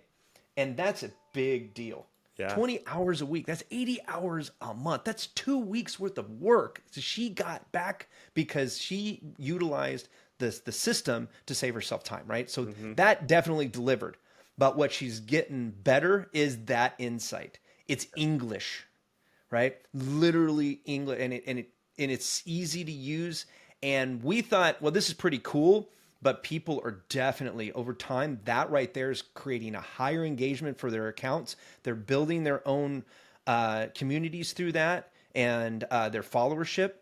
And that's a big deal. Yeah. 20 hours a week. That's 80 hours a month. That's 2 weeks worth of work. So she got back because she utilized the system to save herself time, right? So that definitely delivered. But what she's getting better is that insight. It's English, right? Literally English, and it's easy to use. And we thought, well, this is pretty cool. But people are definitely, over time, that right there is creating a higher engagement for their accounts. They're building their own communities through that and their followership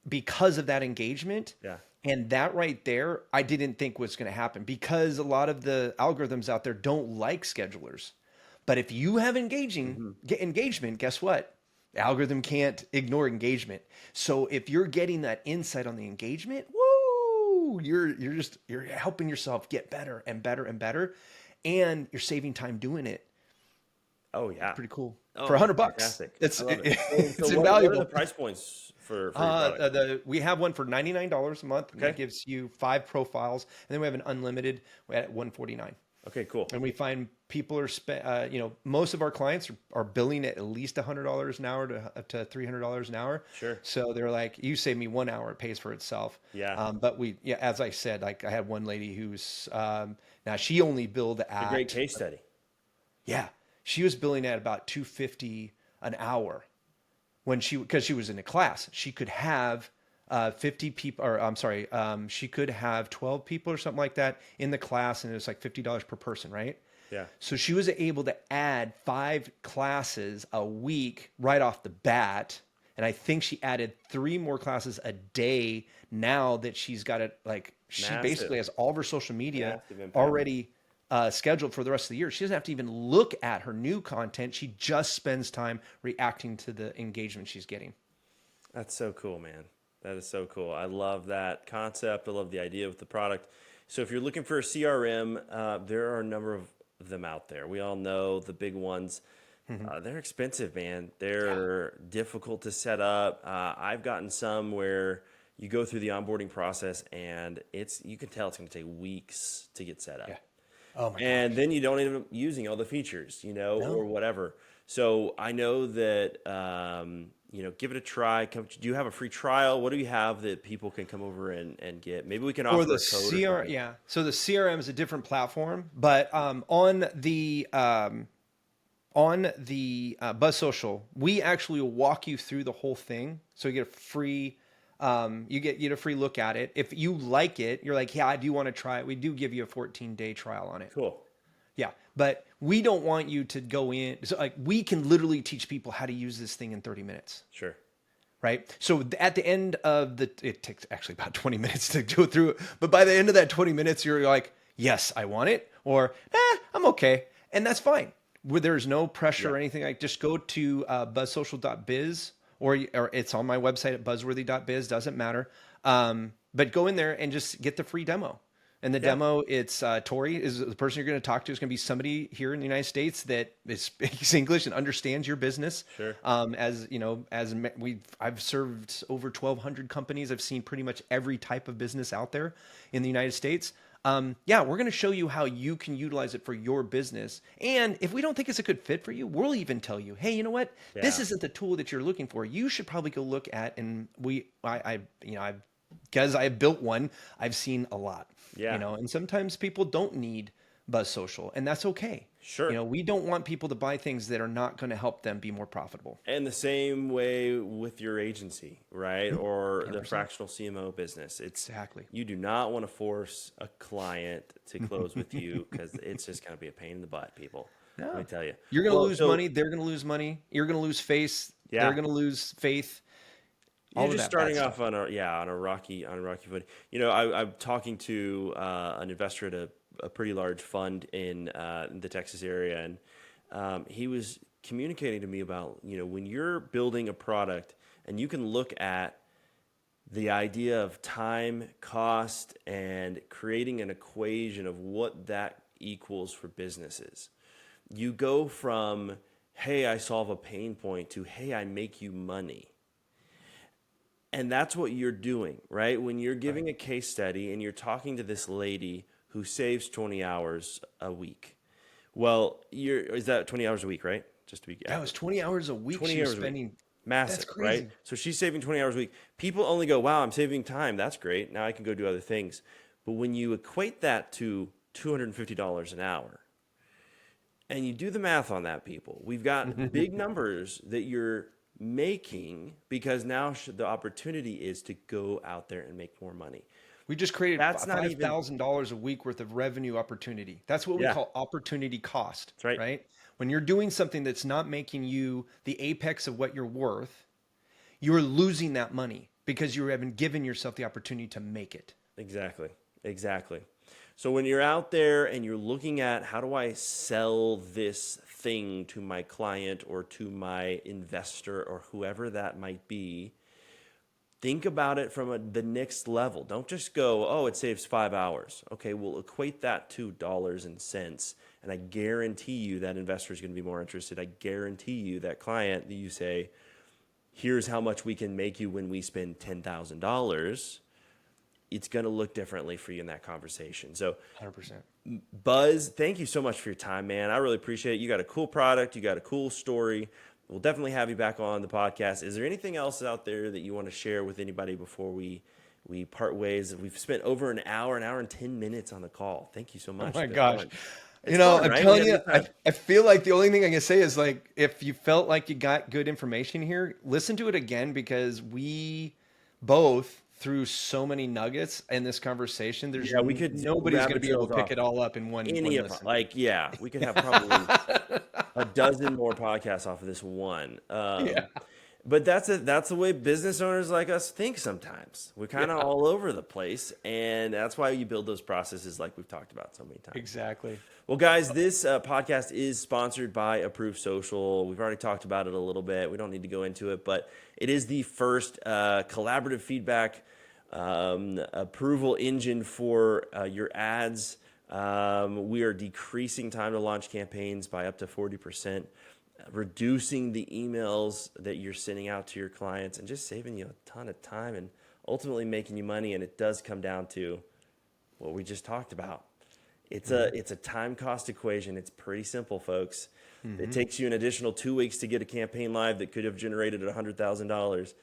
because of that engagement. Yeah. And that right there, I didn't think was going to happen because a lot of the algorithms out there don't like schedulers. But if you have engagement, guess what? The algorithm can't ignore engagement. So if you're getting that insight on the engagement, you're helping yourself get better and better and better, and you're saving time doing it. Oh yeah, pretty cool. For $100, it's invaluable. What are the price points for your product? We have one for $99 a month, and that Okay. gives you 5 profiles, and then we have an unlimited at $149. Okay, cool. And we find people are most of our clients are billing at least $100 an hour to up to $300 an hour. Sure. So they're like, you save me 1 hour, it pays for itself. Yeah. But as I said, like I had one lady who's now she only billed It's a great case study. yeah, she was billing at about 250 an hour because she was in a class. She could have 50 people, or I'm sorry, she could have 12 people or something like that in the class, and it was like $50 per person, right? Yeah. So she was able to add 5 classes a week right off the bat. And I think she added 3 more classes a day now that she's got it. Like she Massive. basically has all of her social media Massive impact. already scheduled for the rest of the year. She doesn't have to even look at her new content. She just spends time reacting to the engagement she's getting. That's so cool, man. That is so cool. I love that concept. I love the idea with the product. So if you're looking for a CRM, there are a number of them out there. We all know the big ones. They're expensive, man. They're difficult to set up. I've gotten some where you go through the onboarding process and you can tell it's going to take weeks to get set up. Yeah. Oh my And then you don't end up using all the features, or whatever. So I know that, give it a try. Do you have a free trial? What do you have that people can come over and get? Maybe we can offer Or the a code. CRM, yeah. So the CRM is a different platform, but on the Buzz Social, we actually will walk you through the whole thing. So you get a free, you get a free look at it. If you like it, you're like, yeah, I do want to try it. We do give you a 14-day trial on it. Cool. Yeah, but we don't want you to go in. So like we can literally teach people how to use this thing in 30 minutes. Sure. Right. So at the end of it takes actually about 20 minutes to go through it. But by the end of that 20 minutes, you're like, yes, I want it, or I'm okay. And that's fine. Where there's no pressure or anything. Like just go to buzzsocial.biz or it's on my website at buzzworthy.biz. Doesn't matter. But go in there and just get the free demo. And the demo, it's Tori is the person you're going to talk to. Is going to be somebody here in the United States that speaks English and understands your business. Sure. I've served over 1,200 companies. I've seen pretty much every type of business out there in the United States. We're going to show you how you can utilize it for your business. And if we don't think it's a good fit for you, we'll even tell you, hey, you know what? Yeah. This isn't the tool that you're looking for. You should probably go look at. And because I built one, I've seen a lot. Yeah. And sometimes people don't need Buzz Social, and that's okay. Sure. We don't want people to buy things that are not going to help them be more profitable. And the same way with your agency, right? Or the fractional CMO business. Exactly. You do not want to force a client to close with you because it's just going to be a pain in the butt, people. No. Let me tell you. You're going to lose money. They're going to lose money. You're going to lose face. Yeah. They're going to lose faith. You're just starting off on a rocky foot. I'm talking to an investor at a pretty large fund in the Texas area, and he was communicating to me about when you're building a product and you can look at the idea of time, cost, and creating an equation of what that equals for businesses. You go from, hey, I solve a pain point to, hey, I make you money. And that's what you're doing, right? When you're giving a case study and you're talking to this lady who saves 20 hours a week. Well, is that 20 hours a week, right? Just to be That was 20 hours a week 20 she was hours a week. spending. Massive, That's crazy. right? So she's saving 20 hours a week. People only go, wow, I'm saving time. That's great. Now I can go do other things. But when you equate that to $250 an hour, and you do the math on that, people, we've got big numbers that you're making because now the opportunity is to go out there and make more money. We just created That's not even $5,000 a week worth of revenue opportunity. That's what we call opportunity cost. That's right. When you're doing something that's not making you the apex of what you're worth, you're losing that money because you haven't given yourself the opportunity to make it. Exactly. So when you're out there and you're looking at how do I sell this thing to my client or to my investor or whoever that might be, think about it from the next level. Don't just go, oh, it saves 5 hours. Okay, we'll equate that to dollars and cents. And I guarantee you that investor is going to be more interested. I guarantee you that client that you say, here's how much we can make you when we spend $10,000, it's going to look differently for you in that conversation. So 100%. Buzz, thank you so much for your time, man. I really appreciate it. You got a cool product. You got a cool story. We'll definitely have you back on the podcast. Is there anything else out there that you want to share with anybody before we part ways? We've spent over an hour and 10 minutes on the call. Thank you so much. Oh my gosh. Fun. You know, fun, I'm right? telling you, I feel like the only thing I can say is like, if you felt like you got good information here, listen to it again, because we both threw so many nuggets in this conversation. There's nobody's going to be able to pick it all up in one listen. We could have probably a dozen more podcasts off of this one. But that's the way business owners like us think sometimes. We're kind of all over the place, and that's why you build those processes like we've talked about so many times. Exactly. Well, guys, this podcast is sponsored by Approved Social. We've already talked about it a little bit. We don't need to go into it, but it is the first collaborative feedback approval engine for your ads. We are decreasing time to launch campaigns by up to 40%. Reducing the emails that you're sending out to your clients, and just saving you a ton of time and ultimately making you money. And it does come down to what we just talked about. It's a time cost equation. It's pretty simple, folks. It takes you an additional 2 weeks to get a campaign live that could have generated $100,000.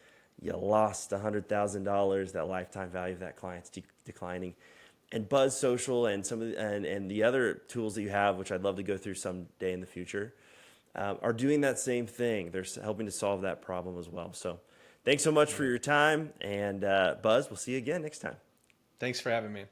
You lost $100,000. That lifetime value of that client's declining. And Buzz Social and some of and the other tools that you have, which I'd love to go through someday in the future, are doing that same thing. They're helping to solve that problem as well. So thanks so much for your time. And Buzz, we'll see you again next time. Thanks for having me.